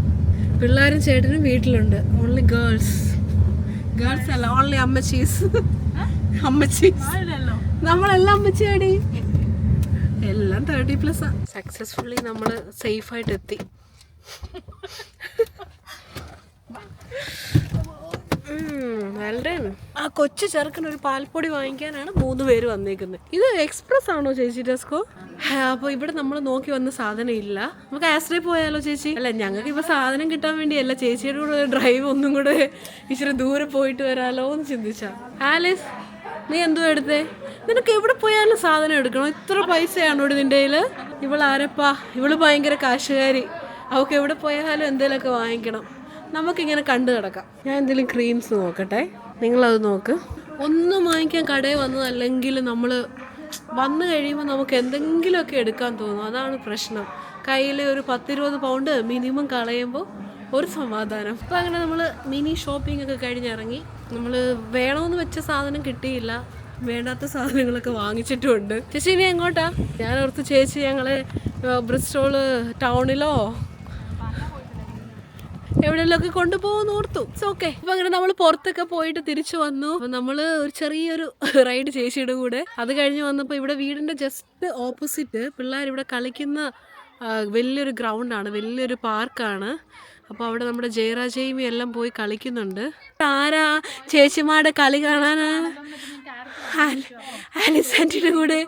പിള്ളേരും ചേട്ടനും വീട്ടിലുണ്ട്. ഓൺലി ഗേൾസ് അല്ല, ഓൺലി അമ്മച്ചീസ്. നമ്മളെല്ലാം അമ്മച്ചിയാടി. എല്ലാം 30+. സക്സസ്ഫുള്ളി നമ്മൾ സേഫായിട്ട് എത്തി. ആ കൊച്ചു ചെറുക്കൻ ഒരു പാൽപ്പൊടി വാങ്ങിക്കാനാണ് 3 പേര് വന്നേക്കുന്നത്. ഇത് എക്സ്പ്രസ് ആണോ ചേച്ചി ടെസ്കോ? അപ്പോൾ ഇവിടെ നമ്മൾ നോക്കി വന്ന സാധനം ഇല്ല. നമുക്ക് ആശ്രയ പോയാലോ ചേച്ചി? അല്ല, ഞങ്ങൾക്ക് ഇപ്പോൾ സാധനം കിട്ടാൻ വേണ്ടിയല്ല, ചേച്ചിയുടെ കൂടെ ഡ്രൈവ് ഒന്നും കൂടെ ഇച്ചിരി ദൂരെ പോയിട്ട് വരാലോ എന്ന് ചിന്തിച്ചാ. ആലിസ്, നീ എന്തോ എടുത്തേ? നിനക്ക് എവിടെ പോയാലും സാധനം എടുക്കണം. ഇത്ര പൈസയാണോ നിൻ്റെ കയ്യിൽ? ഇവളാരപ്പാ? ഇവള് ഭയങ്കര കാശുകാരി. അവൾക്ക് എവിടെ പോയാലും എന്തെങ്കിലുമൊക്കെ വാങ്ങിക്കണം. നമുക്കിങ്ങനെ കണ്ടു കിടക്കാം. ഞാൻ എന്തെങ്കിലും ക്രീംസ് നോക്കട്ടെ, നിങ്ങളത് നോക്ക്. ഒന്നും വാങ്ങിക്കാൻ കടയിൽ വന്നതല്ലെങ്കിൽ നമ്മൾ വന്നു കഴിയുമ്പോൾ നമുക്ക് എന്തെങ്കിലുമൊക്കെ എടുക്കാൻ തോന്നും. അതാണ് പ്രശ്നം. കയ്യിൽ ഒരു 10-20 പൗണ്ട് മിനിമം കളയുമ്പോൾ ഒരു സമാധാനം. അപ്പോൾ അങ്ങനെ നമ്മൾ മിനി ഷോപ്പിംഗ് ഒക്കെ കഴിഞ്ഞിറങ്ങി. നമ്മൾ വേണമെന്ന് വെച്ച സാധനം കിട്ടിയില്ല, വേണ്ടാത്ത സാധനങ്ങളൊക്കെ വാങ്ങിച്ചിട്ടുമുണ്ട്. ചേച്ചി ഇനി എങ്ങോട്ടാ? ഞാൻ ഓർത്ത് ചേച്ചി ഞങ്ങളെ ബ്രിസ്റ്റോള് ടൗണിലോ എവിടെയെങ്കിലൊക്കെ കൊണ്ടുപോകുന്ന ഓർത്തു. It's okay. അപ്പൊ അങ്ങനെ നമ്മൾ പുറത്തൊക്കെ പോയിട്ട് തിരിച്ചു വന്നു. അപ്പൊ നമ്മള് ഒരു ചെറിയൊരു റൈഡ് ചേച്ചിയുടെ കൂടെ. അത് കഴിഞ്ഞ് വന്നപ്പോൾ ഇവിടെ വീടിന്റെ ജസ്റ്റ് ഓപ്പോസിറ്റ് പിള്ളേർ ഇവിടെ കളിക്കുന്ന വലിയൊരു ഗ്രൗണ്ടാണ്, വലിയൊരു പാർക്കാണ്. അപ്പോൾ അവിടെ നമ്മുടെ ജയറാജേമി എല്ലാം പോയി കളിക്കുന്നുണ്ട്. ആരാ ചേച്ചിമാരുടെ കളി കാണാനാ? ആലിസാന്റിയുടെ കൂടെ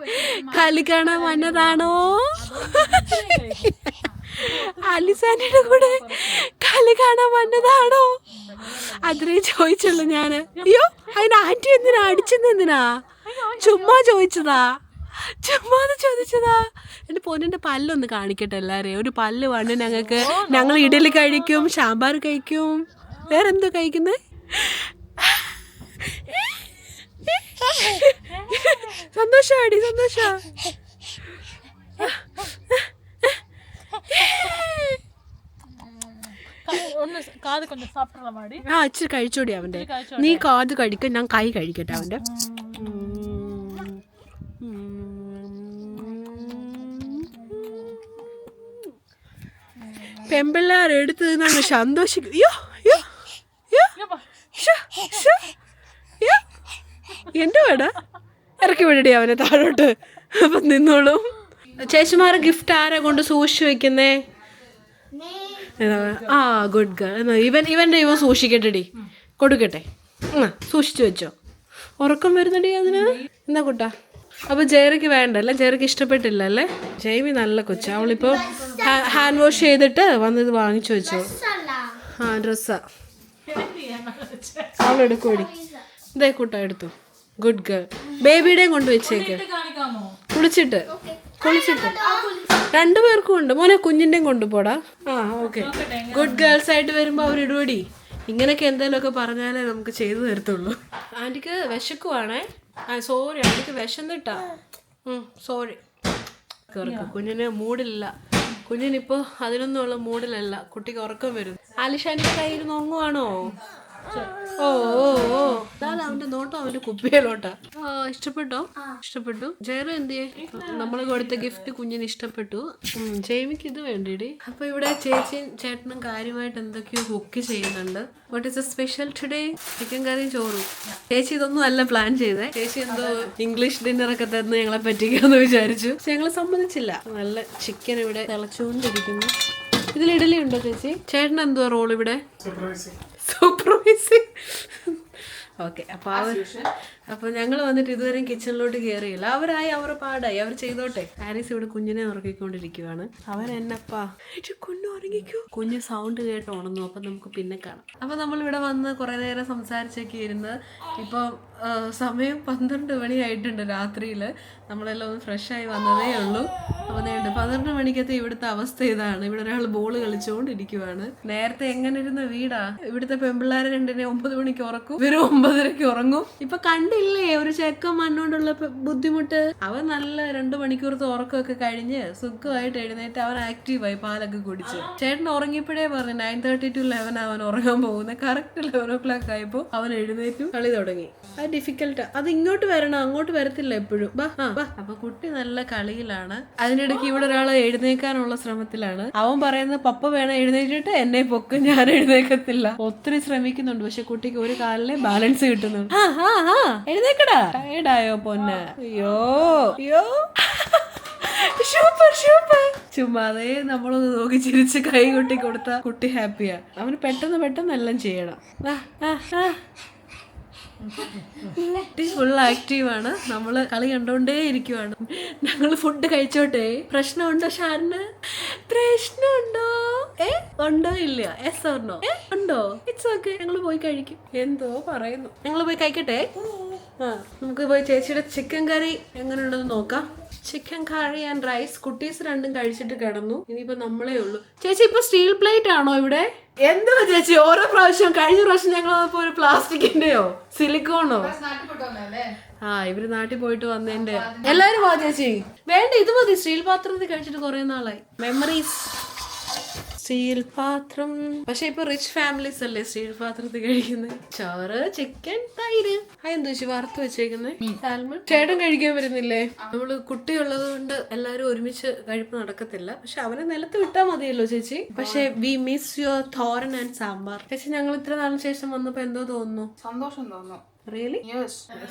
കളി കാണാൻ വന്നതാണോ? ആലിസാന്റിയുടെ കൂടെ കളി കാണാൻ വന്നതാണോ? അതിനെ ചോദിച്ചുള്ളൂ ഞാൻ. അയ്യോ, അതിന് ആന്റി എന്തിനാ അടിച്ചെന്തിനാ? ചുമ്മാ ചോദിച്ചതാ. എൻ്റെ പൊന്നിൻ്റെ പല്ലൊന്ന് കാണിക്കട്ടെ എല്ലാവരെയും. ഒരു പല്ല് വേണം ഞങ്ങൾക്ക്. ഞങ്ങൾ ഇഡലി കഴിക്കും, സാമ്പാർ കഴിക്കും, വേറെന്തോ കഴിക്കുന്നത്. സന്തോഷാടി, സന്തോഷം. ഇച്ചിരി കഴിച്ചോടി അവൻ്റെ. നീ കാത് കഴിക്ക, ഞാൻ കൈ കഴിക്കട്ടെ അവൻ്റെ. പെമ്പിള്ളാർ എടുത്ത് നിന്നാണ് സന്തോഷിക്കും. എൻ്റെ വേടാ ഇറക്കി വിടടി അവനെ താഴോട്ട്. അപ്പം നിന്നോളും. ചേച്ചിമാരെ ഗിഫ്റ്റ് ആരാ കൊണ്ട് സൂക്ഷിച്ചു വെക്കുന്നേ? ആ, ഗുഡ് ഗേൾ. ഇവൻ്റെ ഇവൻ സൂക്ഷിക്കട്ടെടി, കൊടുക്കട്ടെ. സൂക്ഷിച്ചു വെച്ചോ. ഉറക്കം വരുന്നടി അതിന്. എന്താ കുട്ടാ? അപ്പോൾ ജയറിക്ക് വേണ്ടല്ലേ? ജയറിക്ക് ഇഷ്ടപ്പെട്ടില്ല അല്ലേ? ജൈമി നല്ല കൊച്ച. അവളിപ്പോൾ ഹാൻഡ് വാഷ് ചെയ്തിട്ട് വന്നത് വാങ്ങിച്ചു വെച്ചോ. ആ, ഡ്രസ്സാ അവളെടുക്കൂടി. ഇതേ കൂട്ടാ എടുത്തു. Good girl. ബേബിയുടെയും കൊണ്ട് വെച്ചേക്ക്. കുളിച്ചിട്ട് 2 പേർക്കും ഉണ്ട് മോനെ. കുഞ്ഞിൻ്റെയും കൊണ്ടുപോടാ. ആ, ഓക്കെ. ഗുഡ് ഗേൾസ് ആയിട്ട് വരുമ്പോൾ അവരിടുപടി. ഇങ്ങനെയൊക്കെ എന്തെങ്കിലുമൊക്കെ പറഞ്ഞാലേ നമുക്ക് ചെയ്തു തരത്തുള്ളൂ. ആൻറ്റിക്ക് വിശക്കുവാണേ. സോറി, ആൻറ്റിക്ക് വിശന്നിട്ടാ. സോറി. കുഞ്ഞിന് മൂഡില്ല. കുഞ്ഞിനിപ്പോ അതിനൊന്നുമുള്ള മൂഡിലല്ല. കുട്ടിക്ക് ഉറക്കം വരും. ആലിഷാന്റെ കയ്യിൽ നോങ്ങുവാണോ? ഓ ഓ ഓ അതാണ് അവന്റെ നോട്ടം, അവന്റെ കുപ്പിയിലോട്ടാ. ഇഷ്ടപ്പെട്ടോ? ഇഷ്ടപ്പെട്ടു. ജയറു എന്തിയെ? നമ്മള് കൊടുത്ത ഗിഫ്റ്റ് കുഞ്ഞിന് ഇഷ്ടപ്പെട്ടു. ജെയ്മിക്ക് ഇത് വേണ്ടിടി. അപ്പൊ ഇവിടെ ചേച്ചിയും ചേട്ടനും കാര്യമായിട്ട് എന്തൊക്കെയോ കുക്ക് ചെയ്യുന്നുണ്ട്. What is A special today? Chicken കറിയും ചോറും. ചേച്ചി ഇതൊന്നും അല്ല പ്ലാൻ ചെയ്തേ. ചേച്ചി എന്തോ ഇംഗ്ലീഷ് ഡിന്നറൊക്കെ തരുന്ന ഞങ്ങളെ പറ്റിക്കാന്ന് വിചാരിച്ചു. പക്ഷെ ഞങ്ങള് സമ്മതിച്ചില്ല. നല്ല ചിക്കൻ ഇവിടെ തിളച്ചുകൊണ്ടിരിക്കുന്നു. ഇതിൽ ഇഡലി ഉണ്ടോ ചേച്ചി? ചേട്ടൻ എന്തുവാ റോൾ ഇവിടെ? സൂപ്പർവൈസിങ്. ഓക്കെ. അപ്പൊ ഞങ്ങൾ വന്നിട്ട് ഇതുവരെയും കിച്ചണിലോട്ട് കയറിയില്ല. അവരായി അവരുടെ പാടായി, അവർ ചെയ്തോട്ടെ. ആലീസ് ഇവിടെ കുഞ്ഞിനെ ഉറക്കിക്കൊണ്ടിരിക്കുവാണ്. അവരെന്നപ്പാ കുഞ്ഞു ഉറങ്ങിക്കോ. കുഞ്ഞ് സൗണ്ട് കേട്ട് ഉണർന്നു. അപ്പൊ നമുക്ക് പിന്നെ കാണാം. അപ്പൊ നമ്മളിവിടെ വന്ന് കുറെ നേരം സംസാരിച്ചൊക്കെ ഇരുന്ന് ഇപ്പൊ സമയം 12 മണിയായിട്ടുണ്ട് രാത്രിയിൽ. നമ്മളെല്ലാം ഒന്ന് ഫ്രഷായി വന്നതേ ഉള്ളൂ. അപ്പോൾ 12 മണിക്കത്തെ ഇവിടുത്തെ അവസ്ഥ ഇതാണ്. ഇവിടെ ഒരാൾ ബോൾ കളിച്ചുകൊണ്ടിരിക്കുവാണ്. നേരത്തെ എങ്ങനെ ഇരുന്ന വീടാ. ഇവിടുത്തെ പെൺപിള്ളേരെ 2 9 മണിക്ക് ഉറക്കും, ഇവരും 9:30 ഉറങ്ങും. ഇപ്പൊ കണ്ടില്ലേ ഒരു ചെക്കൻ മണ്ണോണ്ടുള്ള ബുദ്ധിമുട്ട്. അവൻ നല്ല 2 മണിക്കൂറത്തെ ഉറക്കമൊക്കെ കഴിഞ്ഞ് സുഖമായിട്ട് എഴുന്നേറ്റ് അവൻ ആക്റ്റീവായി പാലൊക്കെ കുടിച്ച്. ചേട്ടൻ ഉറങ്ങിയപ്പോഴേ പറഞ്ഞു 9:30 to 11 അവൻ ഉറങ്ങാൻ പോകുന്നത്. കറക്റ്റ് 11 o'clock ആയപ്പോ അവൻ എഴുന്നേറ്റു കളി തുടങ്ങി. അത് ഡിഫിക്കൽട്ടാ. അത് ഇങ്ങോട്ട് വരണം, അങ്ങോട്ട് വരത്തില്ല എപ്പോഴും. അപ്പൊ കുട്ടി നല്ല കളിയിലാണ്. അതിനിടയ്ക്ക് ഇവിടെ ഒരാൾ എഴുന്നേക്കാനുള്ള ശ്രമത്തിലാണ്. അവൻ പറയുന്നത് പപ്പ വേണം എഴുന്നേറ്റിട്ട് എന്നെ പൊക്ക്, ഞാൻ എഴുന്നേക്കത്തില്ല. ഒത്തിരി ശ്രമിക്കുന്നുണ്ട്, പക്ഷെ കുട്ടിക്ക് ഒരു കാലിലെ ബാലൻസ് കിട്ടുന്നുണ്ട്. എഴുന്നേക്കടാ. ടയർഡായോ പൊന്ന്? അയ്യോ അയ്യോ ചുമ്മാതെ നമ്മളൊന്ന് നോക്കി ചിരിച്ച് കൈ കൊട്ടി കൊടുത്ത കുട്ടി ഹാപ്പിയാ. അവന് പെട്ടെന്ന് എല്ലാം ചെയ്യണം. ഫുൾ ആക്റ്റീവാണ്. നമ്മള് കളി കണ്ടോണ്ടേ ഇരിക്കുവാണ്. ഞങ്ങള് ഫുഡ് കഴിച്ചോട്ടെ. പ്രശ്നമുണ്ടോ ഷാറിന്? പ്രശ്നമുണ്ടോ? ഉണ്ടോ ഇല്ല? Yes or no? ഉണ്ടോ? ഇറ്റ്സ് ഓക്കെ, ഞങ്ങള് പോയി കഴിക്കും. എന്തോ പറയുന്നു. ഞങ്ങള് പോയി കഴിക്കട്ടെ. നമുക്ക് പോയി ചേച്ചിയുടെ ചിക്കൻ കറി എങ്ങനെയുണ്ടെന്ന് നോക്കാം. Chicken curry and rice. കുട്ടീസ് രണ്ടും കഴിച്ചിട്ട് കിടന്നു. ഇനിയിപ്പോ നമ്മളേ ഉള്ളൂ. ചേച്ചി ഇപ്പൊ സ്റ്റീൽ പ്ലേറ്റ് ആണോ ഇവിടെ? എന്തോ ചേച്ചി ഓരോ പ്രാവശ്യം, കഴിഞ്ഞ പ്രാവശ്യം ഞങ്ങൾ ഒരു പ്ലാസ്റ്റിക്കിന്റെയോ സിലിക്കോണോ? ഇവര് നാട്ടിൽ പോയിട്ട് വന്നതിന്റെ. എല്ലാരും പോ ചേച്ചി. വേണ്ട, ഇത് മതി. സ്റ്റീൽ പാത്രത്തിൽ കഴിച്ചിട്ട് കുറെ നാളായി. മെമ്മറീസ്. സ്റ്റീൽ പാത്രം. പക്ഷെ ഇപ്പൊ റിച്ച് ഫാമിലീസ് അല്ലേ സ്റ്റീൽ പാത്രത്തിൽ കഴിക്കുന്നത്. ചോറ്, ചിക്കൻ, തൈര്. അതെന്താ ചേച്ചി വറുത്ത് വെച്ചേക്കുന്നത്? സാൽമൺ. ചേട്ടൻ കഴിക്കാൻ വരുന്നില്ലേ? നമ്മള് കുട്ടിയുള്ളത് കൊണ്ട് എല്ലാരും ഒരുമിച്ച് കഴിപ്പ് നടക്കത്തില്ല. പക്ഷെ അവനെ നിലത്ത് വിട്ടാ മതിയല്ലോ ചേച്ചി. പക്ഷെ we miss your thoran and sambar. ചേച്ചി ഞങ്ങൾ ഇത്ര നാളിന് ശേഷം വന്നപ്പോ എന്തോ തോന്നുന്നു? സന്തോഷം തോന്നുന്നു. റിയലി?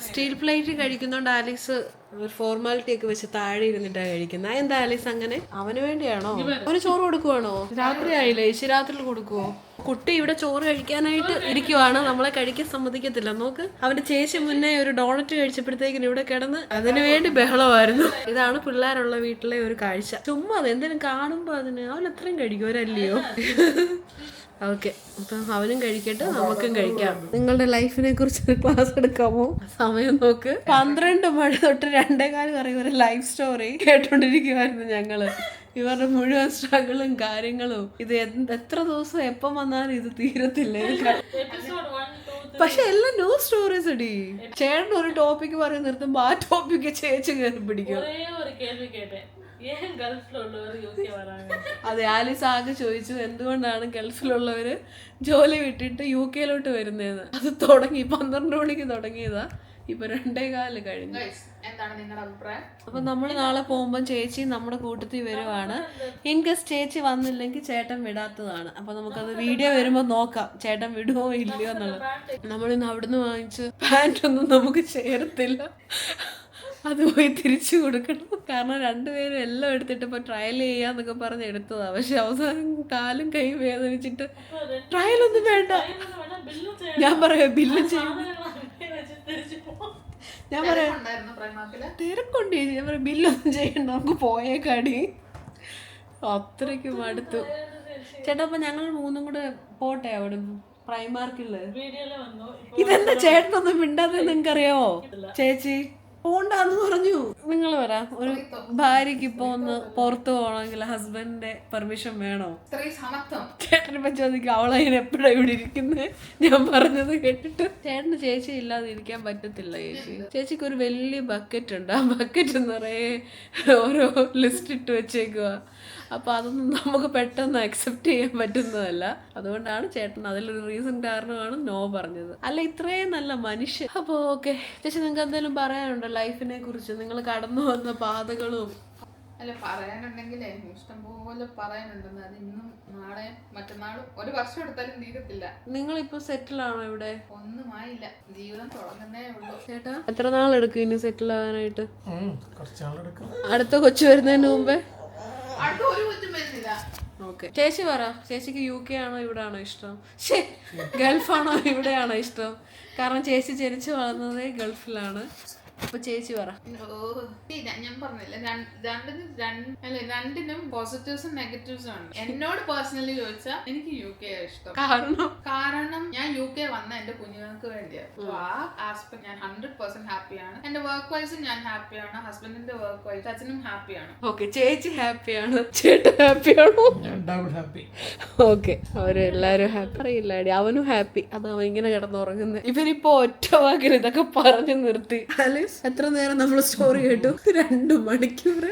സ്റ്റീൽ പ്ലേറ്റ് കഴിക്കുന്നോണ്ട് ആലീസ് ഒരു ഫോർമാലിറ്റി ഒക്കെ വെച്ച് താഴെ ഇരുന്നിട്ടാ കഴിക്കുന്നത്. എന്താ ആലീസ് അങ്ങനെ? അവന് വേണ്ടിയാണോ? അവന് ചോറ് കൊടുക്കുവാണോ? രാത്രി ആയില്ലേ? രാത്രിയിൽ കൊടുക്കുവോ? കുട്ടി ഇവിടെ ചോറ് കഴിക്കാനായിട്ട് ഇരിക്കുവാണ്. നമ്മളെ കഴിക്കാൻ സമ്മതിക്കത്തില്ല. നോക്ക്, അവന്റെ ചേച്ചി മുന്നേ ഒരു ഡോണറ്റ് കഴിച്ചപ്പോഴത്തേക്കിനും ഇവിടെ കിടന്ന് അതിനു വേണ്ടി ബഹളമായിരുന്നു. ഇതാണ് പിള്ളേരുള്ള വീട്ടിലെ ഒരു കാഴ്ച. ചുമ്മാ അത് എന്തിനും കാണുമ്പോ അതിന് അവൻ എത്രയും കഴിക്കും, ഒരല്ലയോ? ഓക്കെ, അപ്പം അവനും കഴിക്കട്ടെ, നമുക്കും കഴിക്കാം. നിങ്ങളുടെ ലൈഫിനെ കുറിച്ച് ക്ലാസ് എടുക്കാമോ? സമയം നോക്ക്. 12 മണി തൊട്ട് 2:15 വരെ ഒരു ലൈഫ് സ്റ്റോറി കേട്ടോണ്ടിരിക്കുവായിരുന്നു ഞങ്ങള്. ഇവരുടെ മുഴുവൻ സ്ട്രഗിളും കാര്യങ്ങളും. ഇത് എത്ര ദിവസം എപ്പം വന്നാലും ഇത് തീരത്തില്ലേ. പക്ഷെ എല്ലാം ന്യൂ സ്റ്റോറീസ് ഇടി. ചേട്ടൻ ഒരു ടോപ്പിക്ക് പറയും നിർത്തുമ്പോ ആ ടോപ്പിക്ക് ചേച്ചി കയറി പിടിക്കും. അതെ, ആലീസ് ആകെ ചോദിച്ചു എന്തുകൊണ്ടാണ് ഗൾഫിലുള്ളവര് ജോലി വിട്ടിട്ട് UK വരുന്നതെന്ന്. അത് തുടങ്ങി 12 മണിക്ക് തുടങ്ങിയതാ. ഇപ്പൊ 2:15 കഴിഞ്ഞു. എന്താണ് നിങ്ങളുടെ അഭിപ്രായം? അപ്പൊ നമ്മള് നാളെ പോകുമ്പോ ചേച്ചി നമ്മുടെ കൂട്ടത്തിൽ വരുവാണ്. ഇൻ കേസ് ചേച്ചി വന്നില്ലെങ്കിൽ ചേട്ടൻ വിടാത്തതാണ്. അപ്പൊ നമുക്കത് വീഡിയോ വരുമ്പോ നോക്കാം ചേട്ടൻ വിടുവോ ഇല്ലയോ എന്നുള്ളത്. നമ്മളിന്ന് അവിടുന്ന് വാങ്ങിച്ച് പാൻറ്റൊന്നും നമുക്ക് ചേരത്തില്ല. അത് പോയി തിരിച്ചു കൊടുക്കണം. കാരണം 2 പേരും എല്ലാം എടുത്തിട്ട് ഇപ്പൊ ട്രയൽ ചെയ്യാന്നൊക്കെ പറഞ്ഞ് എടുത്തതാ. പക്ഷെ അവസാനം കാലും കൈ വേദനിച്ചിട്ട് ട്രയലൊന്നും വേണ്ട. ഞാൻ പറയാ ബില്ല് ചെയ്യും. ഞാൻ പറയാം തിരക്കുണ്ട്. ഞാൻ പറയാം ബില്ലൊന്നും ചെയ്യണ്ട, നമുക്ക് പോയേക്കാടി. അത്രയ്ക്ക് മടുത്തു. ചേട്ടാ അപ്പൊ ഞങ്ങൾ 3 കൂടെ പോട്ടെ അവിടെ പ്രൈമാർക്കില്. ഇതെന്താ ചേട്ടനൊന്നും മിണ്ടാതെ നിങ്ങൾക്കറിയാമോ? ചേച്ചി പോണ്ടാന്ന് പറഞ്ഞു. നിങ്ങൾ പറ, ഒരു ഭാര്യക്ക് ഇപ്പൊ ഒന്ന് പുറത്തു പോകണമെങ്കിൽ ഹസ്ബൻഡിന്റെ പെർമിഷൻ വേണോ? ചേട്ടനിപ്പോ ചോദിക്കും അവളതിന് എപ്പോഴാ ഇവിടെ ഇരിക്കുന്നത്. ഞാൻ പറഞ്ഞത് കേട്ടിട്ട് ചേട്ടന് ചേച്ചി ഇല്ലാതെ ഇരിക്കാൻ പറ്റത്തില്ല. ചേച്ചിക്ക് ഒരു വലിയ ബക്കറ്റ് ഉണ്ട്. ആ ബക്കറ്റ് നിറയെ ഓരോ ലിസ്റ്റ് ഇട്ട് വെച്ചേക്കുക. അപ്പൊ അതൊന്നും നമുക്ക് പെട്ടെന്ന് അക്സെപ്റ്റ് ചെയ്യാൻ പറ്റുന്നതല്ല. അതുകൊണ്ടാണ് ചേട്ടൻ അതിലൊരു റീസൺ കാരണമാണ് നോ പറഞ്ഞത്. അല്ല, ഇത്രയും നല്ല മനുഷ്യൻ. അപ്പോൾ ഓക്കെ ചേച്ചി, നിങ്ങൾക്ക് എന്തെങ്കിലും പറയാനുണ്ടോ ലൈഫിനെ കുറിച്ച്? നിങ്ങൾ കടന്നു വന്ന പാതകളും. അല്ല, പറയാനുണ്ടെങ്കിലേ ഇഷ്ടംപോലെ പറയാനുണ്ടെന്ന്. അത് ഇന്നും നാളെ മറ്റന്നാളും ഒരു വർഷം എടുത്താലും തീരത്തില്ല. നിങ്ങളിപ്പോ സെറ്റിൽ ആണോ ഇവിടെ? ഒന്നുമായില്ല, ജീവിതം തുടങ്ങുന്നേ ഉള്ളൂ. ചേട്ടാ എത്ര നാളെടുക്കും ഇനി സെറ്റിൽ ആവാനായിട്ട്? അടുത്ത കൊച്ചു വരുന്നതിന് മുമ്പേ? അടുത്ത ഒരു കുറ്റം വരുന്നില്ല. ഓക്കെ, ചേച്ചി പറ, ചേച്ചിക്ക് UK ആണോ ഇവിടെ ആണോ ഇഷ്ടം? ഗൾഫാണോ ഇവിടെയാണോ ഇഷ്ടം? കാരണം ചേച്ചി ജനിച്ചു വളർന്നതേ ഗൾഫിലാണ്. അപ്പൊ ചേച്ചി പറ. ഞാൻ പറഞ്ഞില്ല, രണ്ടിനും പോസിറ്റീവ്സും നെഗറ്റീവ്സും ആണ്. എന്നോട് പേഴ്സണലി ചോദിച്ചാൽ എനിക്ക് UK ഇഷ്ടം. കാരണം ഞാൻ UK വന്ന എന്റെ കുഞ്ഞുങ്ങൾക്ക് വേണ്ടിയാണ്. ആ ആസ്പെക്ട് ഞാൻ 100% ഹാപ്പിയാണ്. എന്റെ വർക്ക് വൈസും ഞാൻ ഹാപ്പിയാണ്. ഹസ്ബൻഡിന്റെ വർക്ക് വൈസ് അച്ഛനും ഹാപ്പിയാണ്. ഓക്കെ, ചേച്ചി ഹാപ്പിയാണ്, ചേട്ടൻ ഹാപ്പിയാണോ? ഓക്കെ, അവരെല്ലാരും ഹാപ്പി. അറിയില്ലാടി, അവനും ഹാപ്പി. അത് അവൻ ഇങ്ങനെ കിടന്നുറങ്ങുന്നത്. ഇവരിപ്പോ ഒറ്റ വാക്കിൽ ഇതൊക്കെ പറഞ്ഞു നിർത്തി. എത്ര നേരം നമ്മൾ സ്റ്റോറി കേട്ടു? 2 മണിക്കൂർ.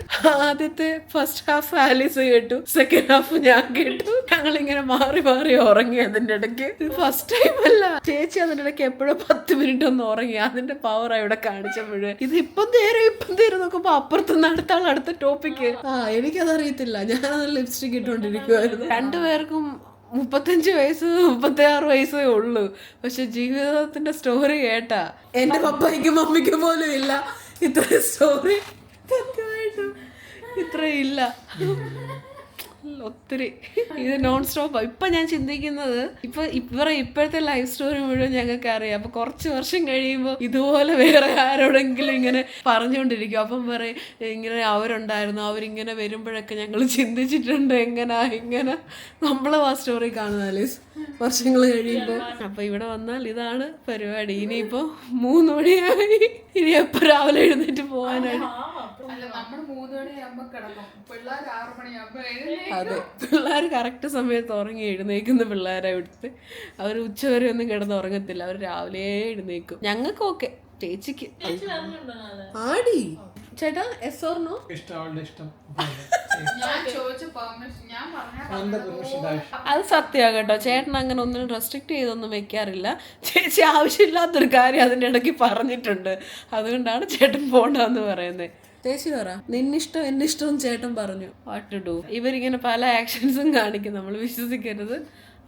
ആദ്യത്തെ ഫസ്റ്റ് ഹാഫ് ആലീസ് കേട്ടു, സെക്കൻഡ് ഹാഫ് ഞാൻ കേട്ടു. ഞങ്ങളിങ്ങനെ മാറി മാറി ഉറങ്ങി. അതിന്റെ ഇടയ്ക്ക് ഫസ്റ്റ് ടൈം അല്ല, ചേച്ചി അതിന്റെ ഇടയ്ക്ക് എപ്പോഴും 10 മിനിറ്റ് ഒന്ന് ഉറങ്ങി. അതിന്റെ പവർ ഇവിടെ കാണിച്ചപ്പോഴേ ഇത് ഇപ്പം തേരും നോക്കുമ്പോ അപ്പുറത്തുനിന്ന് അടുത്ത ടോപ്പിക്ക്. എനിക്കതറിയത്തില്ല. ഞാനത് ലിപ്സ്റ്റിക് ഇട്ടുകൊണ്ടിരിക്കുവായിരുന്നു. 2 പേർക്കും 35 വയസ്സ് 36 വയസ്സേ ഉള്ളൂ. പക്ഷെ ജീവിതത്തിന്റെ സ്റ്റോറി കേട്ടാ എന്റെ പപ്പയ്ക്കും മമ്മിക്കും പോലും ഇല്ല ഇത്രയും സ്റ്റോറി. സത്യമായിട്ടും ഇത്രയും ഇല്ല. ഒത്തിരി ഇത് നോൺ സ്റ്റോപ്പ്. ഇപ്പൊ ഞാൻ ചിന്തിക്കുന്നത് ഇപ്പോഴത്തെ ലൈഫ് സ്റ്റോറി മുഴുവൻ ഞങ്ങൾക്ക് അറിയാം. അപ്പൊ കുറച്ച് വർഷം കഴിയുമ്പോൾ ഇതുപോലെ വേറെ ആരോടെങ്കിലും ഇങ്ങനെ പറഞ്ഞുകൊണ്ടിരിക്കും. അപ്പം പറയും ഇങ്ങനെ അവരുണ്ടായിരുന്നു, അവരിങ്ങനെ വരുമ്പോഴൊക്കെ ഞങ്ങൾ ചിന്തിച്ചിട്ടുണ്ട് ഇങ്ങനെ നമ്മളും ആ സ്റ്റോറി കാണുന്ന വർഷങ്ങൾ കഴിയുമ്പോൾ. അപ്പൊ ഇവിടെ വന്നാൽ ഇതാണ് പരിപാടി. ഇനിയിപ്പോ 3 മണിയായി. ഇനി എപ്പോ രാവിലെ എഴുന്നേറ്റ് പോകാനായിട്ട്? അതെ, പിള്ളേർ കറക്റ്റ് സമയത്ത് ഉറങ്ങി എഴുന്നേക്കുന്ന പിള്ളേരെ ഇവിടുത്തെ. അവർ ഉച്ചവരെ ഒന്നും കിടന്ന് ഉറങ്ങത്തില്ല. അവർ രാവിലെ എഴുന്നേക്കും. ഞങ്ങൾക്ക് ഓക്കെ, ചേച്ചിക്ക് ആടി. ചേട്ടാ എസ് ഓർ നോ? അത് സത്യമാണ് കേട്ടോ. ചേട്ടൻ അങ്ങനെ ഒന്നും റെസ്ട്രിക്ട് ചെയ്തൊന്നും വെക്കാറില്ല. ചേച്ചി ആവശ്യമില്ലാത്തൊരു കാര്യം അതിൻ്റെ ഇടയ്ക്ക് പറഞ്ഞിട്ടുണ്ട്. അതുകൊണ്ടാണ് ചേട്ടൻ പോണ്ടെന്ന് പറയുന്നത്. ചേച്ചി പറ, നിന്നിഷ്ടം എന്നിഷ്ടം ചേട്ടൻ പറഞ്ഞു. What to do? ഇവരിങ്ങനെ പല ആക്ഷൻസും കാണിക്കും, നമ്മൾ വിശ്വസിക്കരുത്.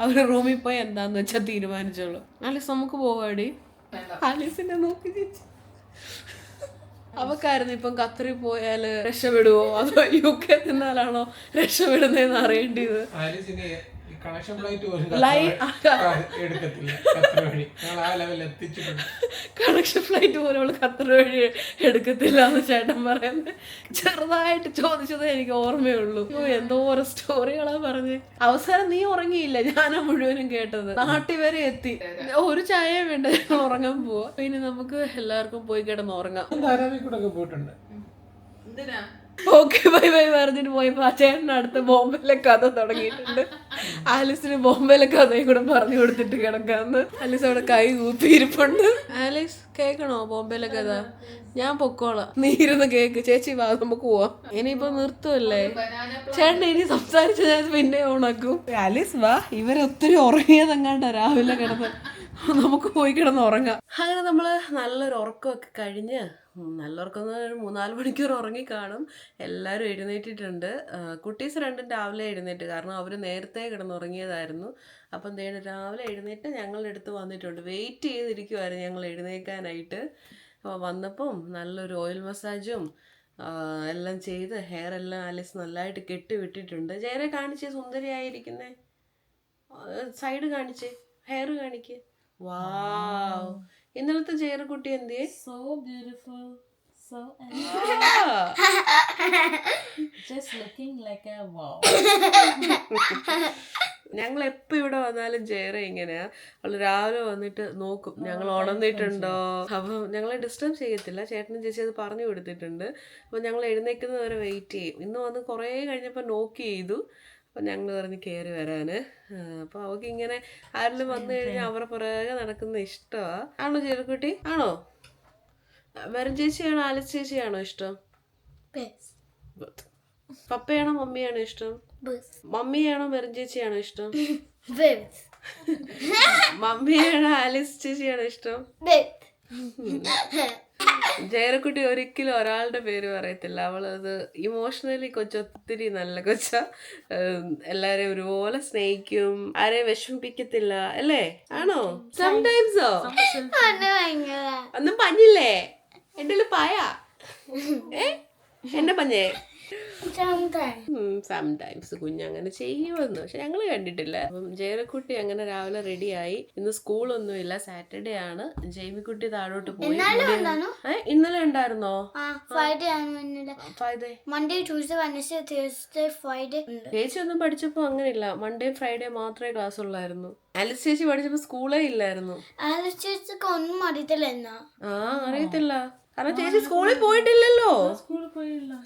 അവർ റൂമിൽ പോയി എന്താന്ന് വെച്ചാൽ തീരുമാനിച്ചോളൂ. ആലീസ് നമുക്ക് പോവാടി. ആലീസിനെ നോക്കി ചേച്ചി. അവക്കായിരുന്നു ഇപ്പം ഖത്തറിൽ പോയാൽ രക്ഷപ്പെടുവോ അതോ UK നിന്നാലാണോ രക്ഷപ്പെടുന്നതെന്ന് അറിയേണ്ടത്. കണക്ഷൻ ഫ്ലൈറ്റ് പോലും അവള് ഖത്തർ വഴി എടുക്കത്തില്ല എന്ന് ചേട്ടൻ പറയുന്നത്. ചെറുതായിട്ട് ചോദിച്ചതേ എനിക്ക് ഓർമ്മയുള്ളൂ. എന്തോരം സ്റ്റോറികളാ പറഞ്ഞ്. അവസാനം നീ ഉറങ്ങിയില്ല, ഞാനാ മുഴുവനും കേട്ടത്. നാട്ടിൽ വരെ എത്തി. ഒരു ചായ വേണ്ട, ഞങ്ങൾ ഉറങ്ങാൻ പോവാ. പിന്നെ നമുക്ക് എല്ലാവർക്കും പോയി കിടന്ന് ഉറങ്ങാം. പോയിട്ടുണ്ട്. ഓക്കെ ബൈ ബൈ പറഞ്ഞിട്ട് പോയപ്പോ ആ ചേട്ടന് അടുത്ത് ബോംബെയിലെ കഥ തുടങ്ങിയിട്ടുണ്ട്. ആലീസിന് ബോംബെയിലെ കഥയും കൂടെ പറഞ്ഞു കൊടുത്തിട്ട് കിടക്കാന്ന്. ആലീസ് അവിടെ കൈ കൂപ്പിയിരിപ്പുണ്ട്. ആലീസ് കേക്കണോ ബോംബെയിലെ കഥ? ഞാൻ പൊക്കോളാം, നീ ഇരുന്ന് കേക്ക്. ചേച്ചി വാ, നമുക്ക് പോവാം. ഇനിയിപ്പോ നിർത്തുമല്ലേ ചേട്ടൻ? ഇനി സംസാരിച്ച ഞാൻ പിന്നെ ഓണാക്കും. ആലീസ് വാ. ഇവരൊത്തിരി ഉറങ്ങിയതെങ്ങാണ്ട രാവിലെ കിടന്ന്. നമുക്ക് പോയി കിടന്ന് ഉറങ്ങാം. അങ്ങനെ നമ്മള് നല്ലൊരു ഉറക്കമൊക്കെ കഴിഞ്ഞ്, നല്ല ഉറക്കം 3-4 മണിക്കൂർ ഉറങ്ങി കാണും. എല്ലാവരും എഴുന്നേറ്റിട്ടുണ്ട്. കുട്ടീസ് 2 രാവിലെ എഴുന്നേറ്റ്, കാരണം അവർ നേരത്തെ കിടന്നുറങ്ങിയതായിരുന്നു. അപ്പം രാവിലെ എഴുന്നേറ്റ് ഞങ്ങളുടെ അടുത്ത് വന്നിട്ടുണ്ട്. വെയിറ്റ് ചെയ്തിരിക്കുമായിരുന്നു ഞങ്ങൾ എഴുന്നേൽക്കാനായിട്ട്. വന്നപ്പം നല്ലൊരു ഓയിൽ മസാജും എല്ലാം ചെയ്ത് ഹെയർ എല്ലാം ആലീസ് നല്ലതായിട്ട് കെട്ടി വിട്ടിട്ടുണ്ട്. ചേരെ കാണിച്ചേ, സുന്ദരിയായിരിക്കുന്നേ. സൈഡ് കാണിച്ചേ, ഹെയർ കാണിക്ക്. വാവ്, ഇന്നലത്തെ ചേരക്കുട്ടി എന്തിയെ? So beautiful, so just looking like a wow. ഞങ്ങൾ എപ്പോൾ ഇവിടെ വന്നാലും ചേര ഇങ്ങനെയാ. അവള് രാവിലെ വന്നിട്ട് നോക്കും ഞങ്ങൾ ഉണർന്നിട്ടുണ്ടോ. അപ്പം ഞങ്ങളെ ഡിസ്റ്റർബ് ചെയ്യത്തില്ല. ചേട്ടനും ചേച്ചി അത് പറഞ്ഞു കൊടുത്തിട്ടുണ്ട്. അപ്പം ഞങ്ങൾ എഴുന്നേക്കുന്നത് വരെ വെയിറ്റ് ചെയ്യും. ഇന്ന് വന്ന് കുറേ കഴിഞ്ഞപ്പോൾ നോക്ക് ചെയ്തു. അപ്പം ഞങ്ങൾ പറഞ്ഞ് കയറി വരാന്. അപ്പോൾ അവൾക്ക് ഇങ്ങനെ ആരെങ്കിലും വന്നു കഴിഞ്ഞാൽ അവരുടെ പുറകെ നടക്കുന്ന ഇഷ്ടമാണ്. ആണോ ചേരക്കുട്ടി? ആണോ? മെറിൻ ചേച്ചിയാണോ ആലിസ് ചേച്ചിയാണോ ഇഷ്ടം? പപ്പയാണോ മമ്മിയാണോ ഇഷ്ടം? മമ്മിയാണോ മെറിൻ ചേച്ചിയാണോ ഇഷ്ടം? മമ്മിയാണോ ആലിസ് ചേച്ചിയാണോ ഇഷ്ടം? ജയരക്കുട്ടി ഒരിക്കലും ഒരാളുടെ പേര് പറയത്തില്ല. അവളത് ഇമോഷണലി ഒത്തിരി നല്ല കൊച്ച. എല്ലാരെയും ഒരുപോലെ സ്നേഹിക്കും, ആരെയും വിഷമിപ്പിക്കത്തില്ല അല്ലേ? ആണോ? സംടൈംസോ? ഒന്നും പഞ്ഞില്ലേ? എന്റെ പായ എന്നെ പഞ്ഞേ? സംടൈംസ് കുഞ്ഞങ്ങനെ ചെയ്യുമെന്ന്, പക്ഷെ ഞങ്ങള് കണ്ടിട്ടില്ല. അപ്പം ജയരക്കുട്ടി അങ്ങനെ രാവിലെ റെഡിയായി. ഇന്ന് സ്കൂളൊന്നുമില്ല, സാറ്റർഡേ ആണ്. ജൈമിക്കുട്ടി താഴോട്ട് പോയി. ഇന്നലെ ഉണ്ടായിരുന്നോ? Friday, Monday, Tuesday, Wednesday, Thursday, Friday. ചേച്ചി ഒന്നും പഠിച്ചപ്പോ അങ്ങനെയില്ല, മൺഡേ ഫ്രൈഡേ മാത്രമേ ക്ലാസ് ഉള്ളായിരുന്നു. ആലിസ് ചേച്ചി പഠിച്ചപ്പോ സ്കൂളേ ഇല്ലായിരുന്നു. ആലിസ് ചേച്ചിക്ക് ഒന്നും അറിയത്തില്ല. അറിയത്തില്ല, കാരണം ചേച്ചി സ്കൂളിൽ പോയിട്ടില്ലല്ലോ.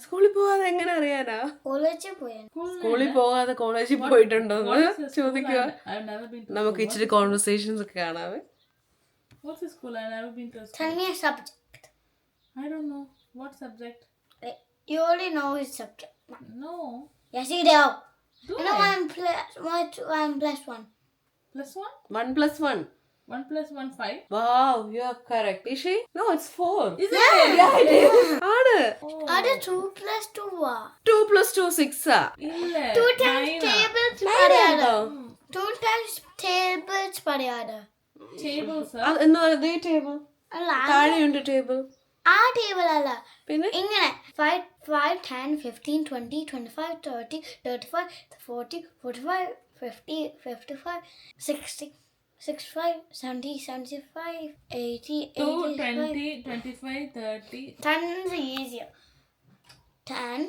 സ്കൂളിൽ പോകാതെ എങ്ങനെ അറിയാനാ? സ്കൂളിൽ പോകാതെ കോളേജിൽ പോയിട്ടുണ്ടോന്ന് ചോദിക്കുക. നമുക്ക് ഇച്ചിരി കോൺവെർസേഷൻസ് ഒക്കെ കാണാവേ. Tell me a subject. I don't know. What subject? You already know his subject. No. Yes, you do. You know 1 plus 1. Plus 1? 1 plus 1. 1 plus 1, 5. Wow, you are correct. Is she? No, it's 4. Is it? Yeah, it is. ആണ്. Ada 2 plus 2 2 plus 2 6 ആ. ഇല്ല. 2 times tables padiyada. 2 times tables padiyada. Tables. എന്ന് അതേ table താഴെയുണ്ട് table. ആ table അല്ല, പിന്നെ ഇങ്ങനെ 5, 10, 15, 20, 25, 30, 35, 40, 45, 50, 55, 60, 65, 70, 75, 80, 2, 85. 20, 25, 30. 10 is easier. 10,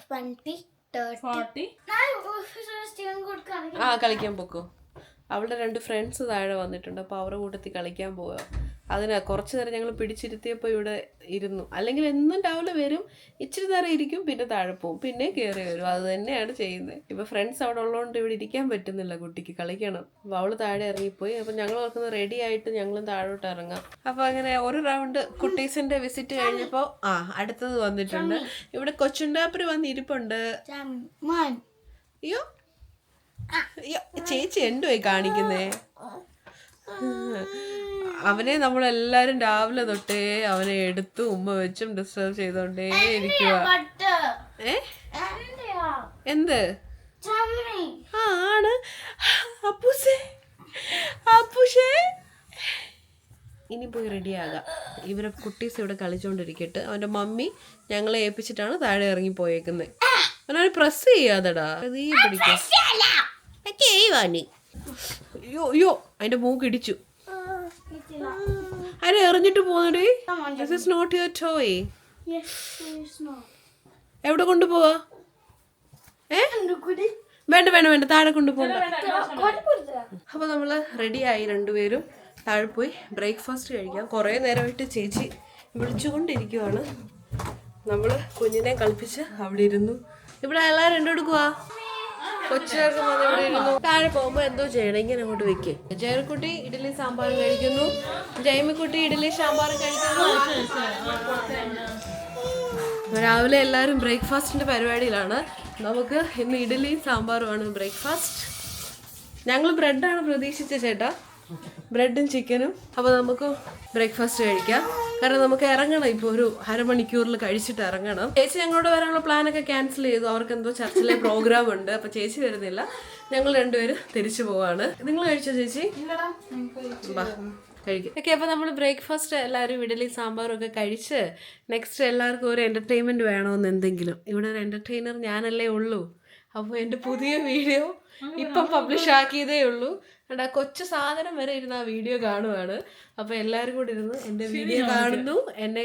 20, 30. 40. കളിക്കാൻ പോക്കോ. അവളുടെ 2 ഫ്രണ്ട്സ് താഴെ വന്നിട്ടുണ്ട്. അപ്പോൾ അവരുടെ കൂട്ടത്തിൽ കളിക്കാൻ പോവുക. അതിനാ കുറച്ച് നേരം ഞങ്ങൾ പിടിച്ചിരുത്തിയപ്പോൾ ഇവിടെ ഇരുന്നു. അല്ലെങ്കിൽ എന്നും രാവിലെ വരും, ഇച്ചിരി നേരം ഇരിക്കും, പിന്നെ താഴെ പോവും, പിന്നെ കയറി വരും. അത് തന്നെയാണ് ചെയ്യുന്നത്. ഇപ്പോൾ ഫ്രണ്ട്സ് അവിടെ ഉള്ളതുകൊണ്ട് ഇവിടെ ഇരിക്കാൻ പറ്റുന്നില്ല, കുട്ടിക്ക് കളിക്കണം. അപ്പോൾ അവൾ താഴെ ഇറങ്ങിപ്പോയി. അപ്പം ഞങ്ങൾ ഓർക്കുന്നത് റെഡി ആയിട്ട് ഞങ്ങളും താഴോട്ട് ഇറങ്ങാം. അപ്പോൾ അങ്ങനെ ഒരു റൗണ്ട് കുട്ടീസിൻ്റെ വിസിറ്റ് കഴിഞ്ഞപ്പോൾ അടുത്തത് വന്നിട്ടുണ്ട്. ഇവിടെ കൊച്ചുണ്ടാപ്പര് വന്നിരിപ്പുണ്ട്. അയ്യോ അയ്യോ, ചേച്ചി എന്തുവായി കാണിക്കുന്നേ? അവനെ നമ്മളെല്ലാരും രാവിലെ തൊട്ടേ അവനെ എടുത്ത് ഉമ്മ വെച്ചും ഡിസ്റ്റർബ് ചെയ്തോണ്ടേ ഇരിക്കുക. എന്ത് ആണ് അപ്പൂസേ? അപ്പൂഷേ ഇനി പോയി റെഡിയാകാം. ഇവരെ കുട്ടീസ് ഇവിടെ കളിച്ചോണ്ടിരിക്കട്ടെ. അവന്റെ മമ്മി ഞങ്ങളെ ഏൽപ്പിച്ചിട്ടാണ് താഴെ ഇറങ്ങി പോയേക്കുന്നത്. അവനവന് പ്രസ് ചെയ്യാതെടാ, നീ പിടിക്കും. അയ്യോ അയ്യോ, അതിന്റെ മൂക്ക് ഇടിച്ചു. അതിനെ എറിഞ്ഞിട്ട് പോന്നടേ. This is not your toy. എവിടെ കൊണ്ടുപോവാ? വേണ്ട വേണ്ട വേണ്ട, താഴെ കൊണ്ടുപോകണ്ട. അപ്പൊ നമ്മള് റെഡിയായി, രണ്ടുപേരും താഴെ പോയി ബ്രേക്ക്ഫാസ്റ്റ് കഴിക്കാം. കുറേ നേരമായിട്ട് ചേച്ചി വിളിച്ചുകൊണ്ടിരിക്കുവാണ്. നമ്മള് കുഞ്ഞിനെ കളിപ്പിച്ച് അവിടെ ഇരുന്നു. ഇവിടെ എല്ലാവരും എന്തെടുക്കുവാ? കൊച്ചുകാർക്ക് വന്ന് ഇവിടെ ഇരുന്നു. താഴെ പോകുമ്പോ എന്തോ ചെയ്യണം, ഇങ്ങനെ അങ്ങോട്ട് വെക്ക്. ജയർക്കുട്ടി ഇഡ്ഡലി സാമ്പാറും കഴിക്കുന്നു, ജൈമിക്കുട്ടി ഇഡ്ഡലി സാമ്പാറും കഴിക്കുന്നു. രാവിലെ എല്ലാവരും ബ്രേക്ക്ഫാസ്റ്റിന്റെ പരിപാടിയിലാണ്. നമുക്ക് ഇന്ന് ഇഡ്ഡലിയും സാമ്പാറുമാണ് ബ്രേക്ക്ഫാസ്റ്റ്. ഞങ്ങൾ ബ്രെഡാണ് പ്രതീക്ഷിച്ചത് ചേട്ടാ, ബ്രെഡും ചിക്കനും. അപ്പോൾ നമുക്ക് ബ്രേക്ക്ഫാസ്റ്റ് കഴിക്കാം. കാരണം നമുക്ക് ഇറങ്ങണം, ഇപ്പോൾ ഒരു അരമണിക്കൂറിൽ കഴിച്ചിട്ട് ഇറങ്ങണം. ചേച്ചി ഞങ്ങളോട് വരാനുള്ള പ്ലാനൊക്കെ ക്യാൻസൽ ചെയ്തു. അവർക്ക് എന്തോ ചർച്ചിലെ പ്രോഗ്രാം ഉണ്ട്, അപ്പോൾ ചേച്ചി വരുന്നില്ല. ഞങ്ങൾ രണ്ടുപേരും തിരിച്ചു പോവാണ്. നിങ്ങൾ കഴിച്ചോ ചേച്ചി? കഴിക്കും. ഓക്കെ, അപ്പോൾ നമ്മൾ ബ്രേക്ക്ഫാസ്റ്റ് എല്ലാവരും ഇഡലി സാമ്പാറും ഒക്കെ കഴിച്ച് നെക്സ്റ്റ് എല്ലാവർക്കും ഒരു എൻ്റർടൈൻമെൻറ്റ് വേണമെന്ന് എന്തെങ്കിലും. ഇവിടെ ഒരു എൻ്റർടൈനർ ഞാനല്ലേ ഉള്ളൂ. അപ്പോൾ എൻ്റെ പുതിയ വീഡിയോ ഇപ്പം പബ്ലിഷ് ആക്കിയതേ ഉള്ളൂ. ആ കൊച്ചു സാധനം വരെ ഇരുന്ന് ആ വീഡിയോ കാണുവാണ്. അപ്പോൾ എല്ലാവരും കൂടി ഇരുന്ന് എൻ്റെ വീഡിയോ കാണുന്നു, എന്നെ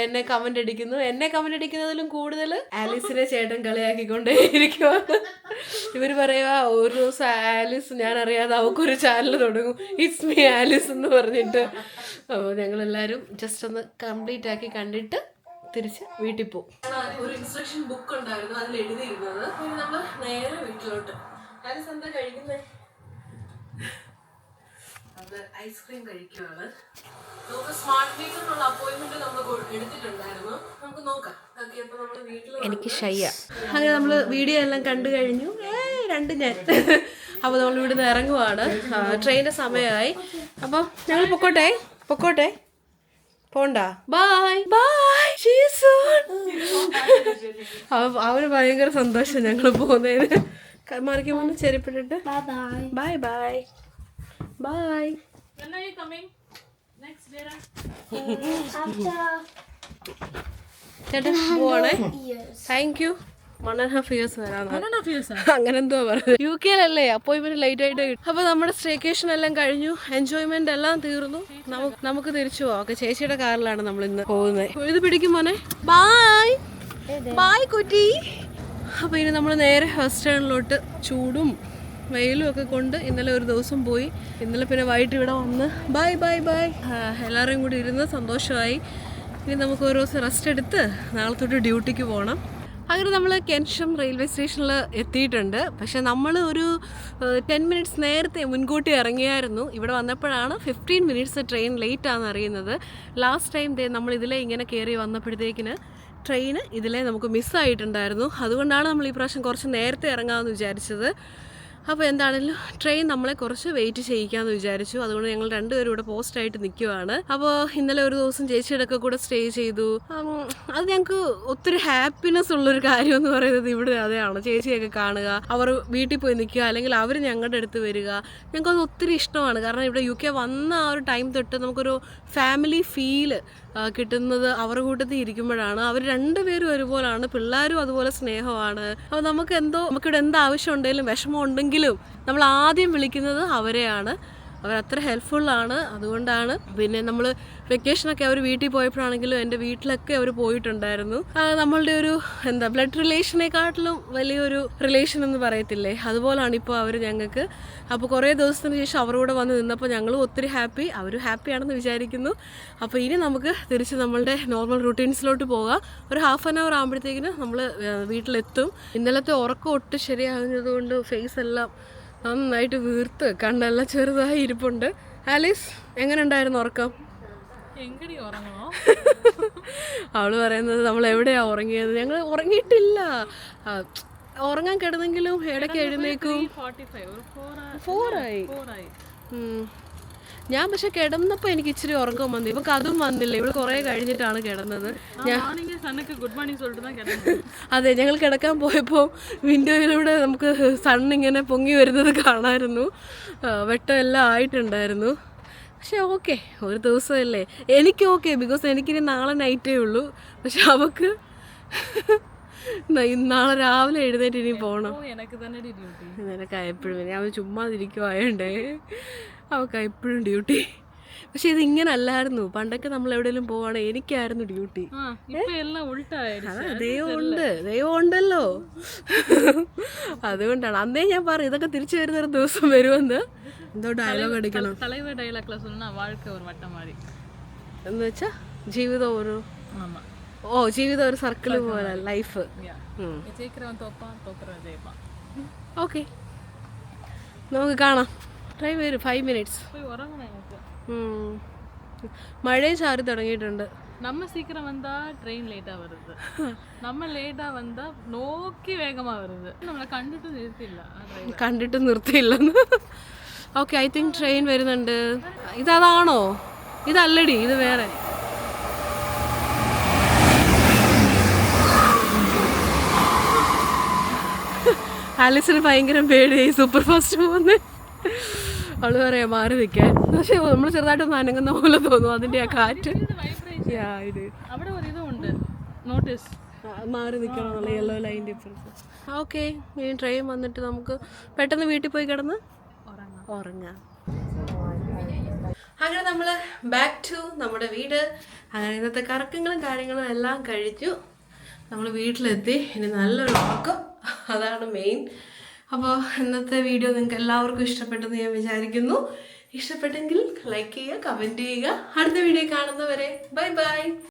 എന്നെ കമന്റ് അടിക്കുന്നതിലും കൂടുതൽ ആലീസിനെ ചേട്ടൻ കളിയാക്കിക്കൊണ്ടേയിരിക്കുവാണ്. ഇവർ പറയുക ഒരു ദിവസം ആലീസ് ഞാൻ അറിയാതെ അവൾക്കൊരു ചാനൽ തുടങ്ങും, ഇറ്റ്സ് മീ ആലീസ് എന്ന് പറഞ്ഞിട്ട്. അപ്പോൾ ഞങ്ങളെല്ലാവരും ജസ്റ്റ് ഒന്ന് കംപ്ലീറ്റ് ആക്കി കണ്ടിട്ട് തിരിച്ച് വീട്ടിൽ പോകും. ഒരു ഇൻസ്ട്രക്ഷൻ ബുക്ക് ഉണ്ടായിരുന്നു, അതിൽ എഴുതിയിരുന്നത്. ഇനി നമ്മൾ നേരെ വീട്ടിലോട്ട്. ആലീസ് എന്താ കഴിക്കുന്നത്? അത് ഐസ്ക്രീം കഴിക്കുകയാണ്. നമുക്ക് സ്മാർട്ട് മീറ്ററിനുള്ള അപ്പോയിന്റ്മെന്റ് നമ്മൾ എടുത്തിട്ടുണ്ടായിരുന്നു. നമുക്ക് നോക്കാം. ഓക്കെ, അപ്പോൾ നമ്മൾ വീട്ടിൽ എനിക്ക് ഷയ്യ. അങ്ങനെ നമ്മൾ വീഡിയോ എല്ലാം കണ്ടു കഴിഞ്ഞു. രണ്ട് ഞാൻ അപ്പോൾ നമ്മൾ ഇവിടുന്ന് ഇറങ്ങുവാണ്. ട്രെയിനിൻ്റെ സമയമായി. അപ്പോൾ ഞങ്ങൾ പൊക്കോട്ടെ പോണ്ട. ബൈ ബൈ, അവന് ഭയങ്കര സന്തോഷം ഞങ്ങൾ പോകുന്നതിന്. മറിക്കുമ്പോൾ ചെരുപ്പിട്ടിട്ട് bye bye bye. When are you coming? Next day. ചേട്ടൻ പോവാണേ. Thank you. 1.5 years വരാന്ന്. അങ്ങനെ എന്തോ പറഞ്ഞു. UK-ലല്ലേ അപ്പോയിന്റ്മെന്റ് ലേറ്റ് ആയിട്ട് കിട്ടും. അപ്പൊ നമ്മുടെ സ്റ്റേക്കേഷൻ എല്ലാം കഴിഞ്ഞു, എൻജോയ്മെന്റ് എല്ലാം തീർന്നു. നമുക്ക് തിരിച്ചു പോവാം. ഓക്കെ, ചേച്ചിയുടെ കാറിലാണ് നമ്മൾ ഇന്ന് പോകുന്നത്. ഇത് പിടിക്കും മോനെ. ബൈ ബൈ കുട്ടി. അപ്പൊ ഇനി നമ്മൾ നേരെ വെസ്റ്റേണിലോട്ട്. ചൂടും വെയിലും ഒക്കെ കൊണ്ട് ഇന്നലെ ഒരു ദിവസം പോയി. ഇന്നലെ പിന്നെ വൈകിട്ട് ഇവിടെ വന്ന് ബൈ ബൈ ബൈ എല്ലാവരും കൂടി ഇരുന്ന് സന്തോഷമായി. ഇനി നമുക്ക് ഒരു ദിവസം റെസ്റ്റ് എടുത്ത് നാളെ തൊട്ട് ഡ്യൂട്ടിക്ക് പോകണം. അങ്ങനെ നമ്മൾ കെൻഷം റെയിൽവേ സ്റ്റേഷനിൽ എത്തിയിട്ടുണ്ട്. പക്ഷേ നമ്മൾ ഒരു 10 minutes നേരത്തെ മുൻകൂട്ടി ഇറങ്ങിയായിരുന്നു. ഇവിടെ വന്നപ്പോഴാണ് 15 minutes ട്രെയിൻ ലേറ്റ് ആണെന്ന് അറിയുന്നത്. ലാസ്റ്റ് ടൈം നമ്മൾ ഇതിലെ ഇങ്ങനെ കയറി വന്നപ്പോഴത്തേക്കിന് ട്രെയിന് ഇതിലെ നമുക്ക് മിസ്സായിട്ടുണ്ടായിരുന്നു. അതുകൊണ്ടാണ് നമ്മൾ ഈ പ്രാവശ്യം കുറച്ച് നേരത്തെ ഇറങ്ങാമെന്ന് വിചാരിച്ചത്. അപ്പോൾ എന്താണെങ്കിലും ട്രെയിൻ നമ്മളെ കുറച്ച് വെയിറ്റ് ചെയ്യിക്കാമെന്ന് വിചാരിച്ചു. അതുകൊണ്ട് ഞങ്ങൾ രണ്ടുപേരും ഇവിടെ പോസ്റ്റായിട്ട് നിൽക്കുവാണ്. അപ്പോൾ ഇന്നലെ ഒരു ദിവസം ചേച്ചിയുടെ ഒക്കെ കൂടെ സ്റ്റേ ചെയ്തു. അത് ഞങ്ങൾക്ക് ഒത്തിരി ഹാപ്പിനെസ് ഉള്ളൊരു കാര്യം എന്ന് പറയുന്നത് ഇവിടെ അതാണ്. ചേച്ചിയൊക്കെ കാണുക, അവർ വീട്ടിൽ പോയി നിൽക്കുക, അല്ലെങ്കിൽ അവർ ഞങ്ങളുടെ അടുത്ത് വരിക. ഞങ്ങൾക്കത് ഒത്തിരി ഇഷ്ടമാണ്. കാരണം ഇവിടെ UK വന്ന ആ ഒരു ടൈം തൊട്ട് നമുക്കൊരു ഫാമിലി ഫീല് കിട്ടുന്നത് അവരുടെ കൂട്ടത്തിൽ ഇരിക്കുമ്പോഴാണ്. അവർ രണ്ടുപേരും ഒരുപോലാണ്, പിള്ളേരും അതുപോലെ സ്നേഹമാണ്. അപ്പോൾ നമുക്കിവിടെ എന്ത് ആവശ്യം ഉണ്ടെങ്കിലും വിഷമം ഉണ്ടെങ്കിലും നമ്മൾ ആദ്യം വിളിക്കുന്നത് അവരെയാണ്. അവരത്ര ഹെൽപ്ഫുള്ളാണ്. അതുകൊണ്ടാണ് പിന്നെ നമ്മൾ വെക്കേഷനൊക്കെ അവർ വീട്ടിൽ പോയപ്പോഴാണെങ്കിലും എൻ്റെ വീട്ടിലൊക്കെ അവർ പോയിട്ടുണ്ടായിരുന്നു. നമ്മളുടെ ഒരു ബ്ലഡ് റിലേഷനെക്കാട്ടിലും വലിയൊരു റിലേഷൻ എന്ന് പറയത്തില്ലേ, അതുപോലാണ് ഇപ്പോൾ അവർ ഞങ്ങൾക്ക്. അപ്പോൾ കുറേ ദിവസത്തിന് ശേഷം അവരോട് വന്ന് നിന്നപ്പോൾ ഞങ്ങളും ഒത്തിരി ഹാപ്പി, അവരും ഹാപ്പിയാണെന്ന് വിചാരിക്കുന്നു. അപ്പോൾ ഇനി നമുക്ക് തിരിച്ച് നമ്മളുടെ നോർമൽ റുട്ടീൻസിലോട്ട് പോകാം. ഒരു 1/2 hour ആകുമ്പോഴത്തേക്കിന് നമ്മൾ വീട്ടിലെത്തും. ഇന്നലത്തെ ഉറക്കം ഒട്ടും ശരിയാകുന്നതുകൊണ്ട് ഫേസ് എല്ലാം നന്നായിട്ട് വീർത്ത് കണ്ണെല്ലാം ചെറുതായി ഇരിപ്പുണ്ട്. ആലീസ്, എങ്ങനെ ഉണ്ടായിരുന്നു ഉറക്കം? അവള് പറയുന്നത് നമ്മൾ എവിടെയാ ഉറങ്ങിയത്. ഞങ്ങൾ ഉറങ്ങിയിട്ടില്ല. ഉറങ്ങാൻ കിടന്നെങ്കിലും ഇടയ്ക്ക് എഴുന്നേക്കും. 4 ആയി. ഞാൻ പക്ഷെ കിടന്നപ്പോൾ എനിക്ക് ഇച്ചിരി ഉറക്കം വന്നു. ഇവക്ക് അതും വന്നില്ല. ഇവള് കുറേ കഴിഞ്ഞിട്ടാണ് കിടന്നത്. അതെ, ഞങ്ങൾ കിടക്കാൻ പോയപ്പോൾ വിൻഡോയിലൂടെ നമുക്ക് സണ്ണിങ്ങനെ പൊങ്ങി വരുന്നത് കാണാമായിരുന്നു. വെട്ടം എല്ലാം ആയിട്ടുണ്ടായിരുന്നു. പക്ഷെ ഓക്കെ, ഒരു ദിവസമല്ലേ. എനിക്ക് ഓക്കെ, ബിക്കോസ് എനിക്കിനി നാളെ നൈറ്റേ ഉള്ളൂ. പക്ഷെ അവക്ക് നാളെ രാവിലെ എഴുന്നേറ്റ് ഇനി പോകണം. നിനക്ക് എപ്പോഴും ഞാൻ ചുമ്മാതിരിക്കുവായണ്ടേ, അവൾക്ക് എപ്പോഴും ഡ്യൂട്ടി. പക്ഷെ ഇത് ഇങ്ങനെ അല്ലായിരുന്നു. പണ്ടൊക്കെ നമ്മൾ എവിടെയെങ്കിലും പോവാണെങ്കിൽ എനിക്കായിരുന്നു ഡ്യൂട്ടി. ദൈവം ഉണ്ടല്ലോ. അതുകൊണ്ടാണ് അന്നേ ഞാൻ പറഞ്ഞു ഇതൊക്കെ തിരിച്ചു വരുന്നൊരു ദിവസം വരുമെന്ന്. എന്തോ ഡയലോഗ് അടിക്കണം എന്ന് വെച്ചാ ജീവിതം ജീവിതം ഒരു സർക്കിൾ പോലെ ലൈഫ്. ഓക്കെ, നമുക്ക് കാണാം. ട്രെയിൻ വരും 5 minutes. മഴയും ചാറി തുടങ്ങിയിട്ടുണ്ട്. நம்ம சீக்கிரம் வந்தா ட்ரெயின் லேட்டா வருது, நம்ம லேட்டா வந்தா നോക്കി വേഗമാ വരുന്നത്. നമ്മളെ കണ്ടിട്ട് നിർത്തിയില്ലെന്ന്. ഓക്കെ, ഐ തിങ്ക് ട്രെയിൻ വരുന്നുണ്ട്. ഇതാണോ? ഇതല്ലടി, ഇത് വേറെ. ആലീസിന് ഭയങ്കര പേടിയായി സൂപ്പർ ഫാസ്റ്റ് പോകുന്നത്. അവള് പറയാം മാറി നിൽക്കാൻ. പക്ഷെ നമ്മൾ ചെറുതായിട്ടൊന്ന് അനങ്ങുന്ന പോലെ തോന്നും അതിൻ്റെ ആ കാറ്റ്. അവിടെ ഒരു ഇതുണ്ട്, നോട്ടീസ് മാറി നിൽക്കണം എന്നുള്ള യെല്ലോ ലൈൻ ഡിഫറൻസ്. ഓക്കെ, ഇനി ട്രെയിൻ വന്നിട്ട് നമുക്ക് പെട്ടെന്ന് വീട്ടിൽ പോയി കിടന്ന് ഉറങ്ങാം. അങ്ങനെ നമ്മൾ ബാക്ക് ടു നമ്മുടെ വീട്. അങ്ങനെ ഇന്നത്തെ കറക്കങ്ങളും കാര്യങ്ങളും എല്ലാം കഴിച്ചു. നമ്മൾ വീട്ടിലെത്തി. ഇനി നല്ലൊരു ഉറക്കം, അതാണ് മെയിൻ. അപ്പോൾ ഇന്നത്തെ വീഡിയോ നിങ്ങൾക്ക് എല്ലാവർക്കും ഇഷ്ടപ്പെട്ടെന്ന് ഞാൻ വിചാരിക്കുന്നു. ഇഷ്ടപ്പെട്ടെങ്കിൽ ലൈക്ക് ചെയ്യുക, കമൻറ്റ് ചെയ്യുക. അടുത്ത വീഡിയോ കാണുന്നവരെ ബൈ ബൈ.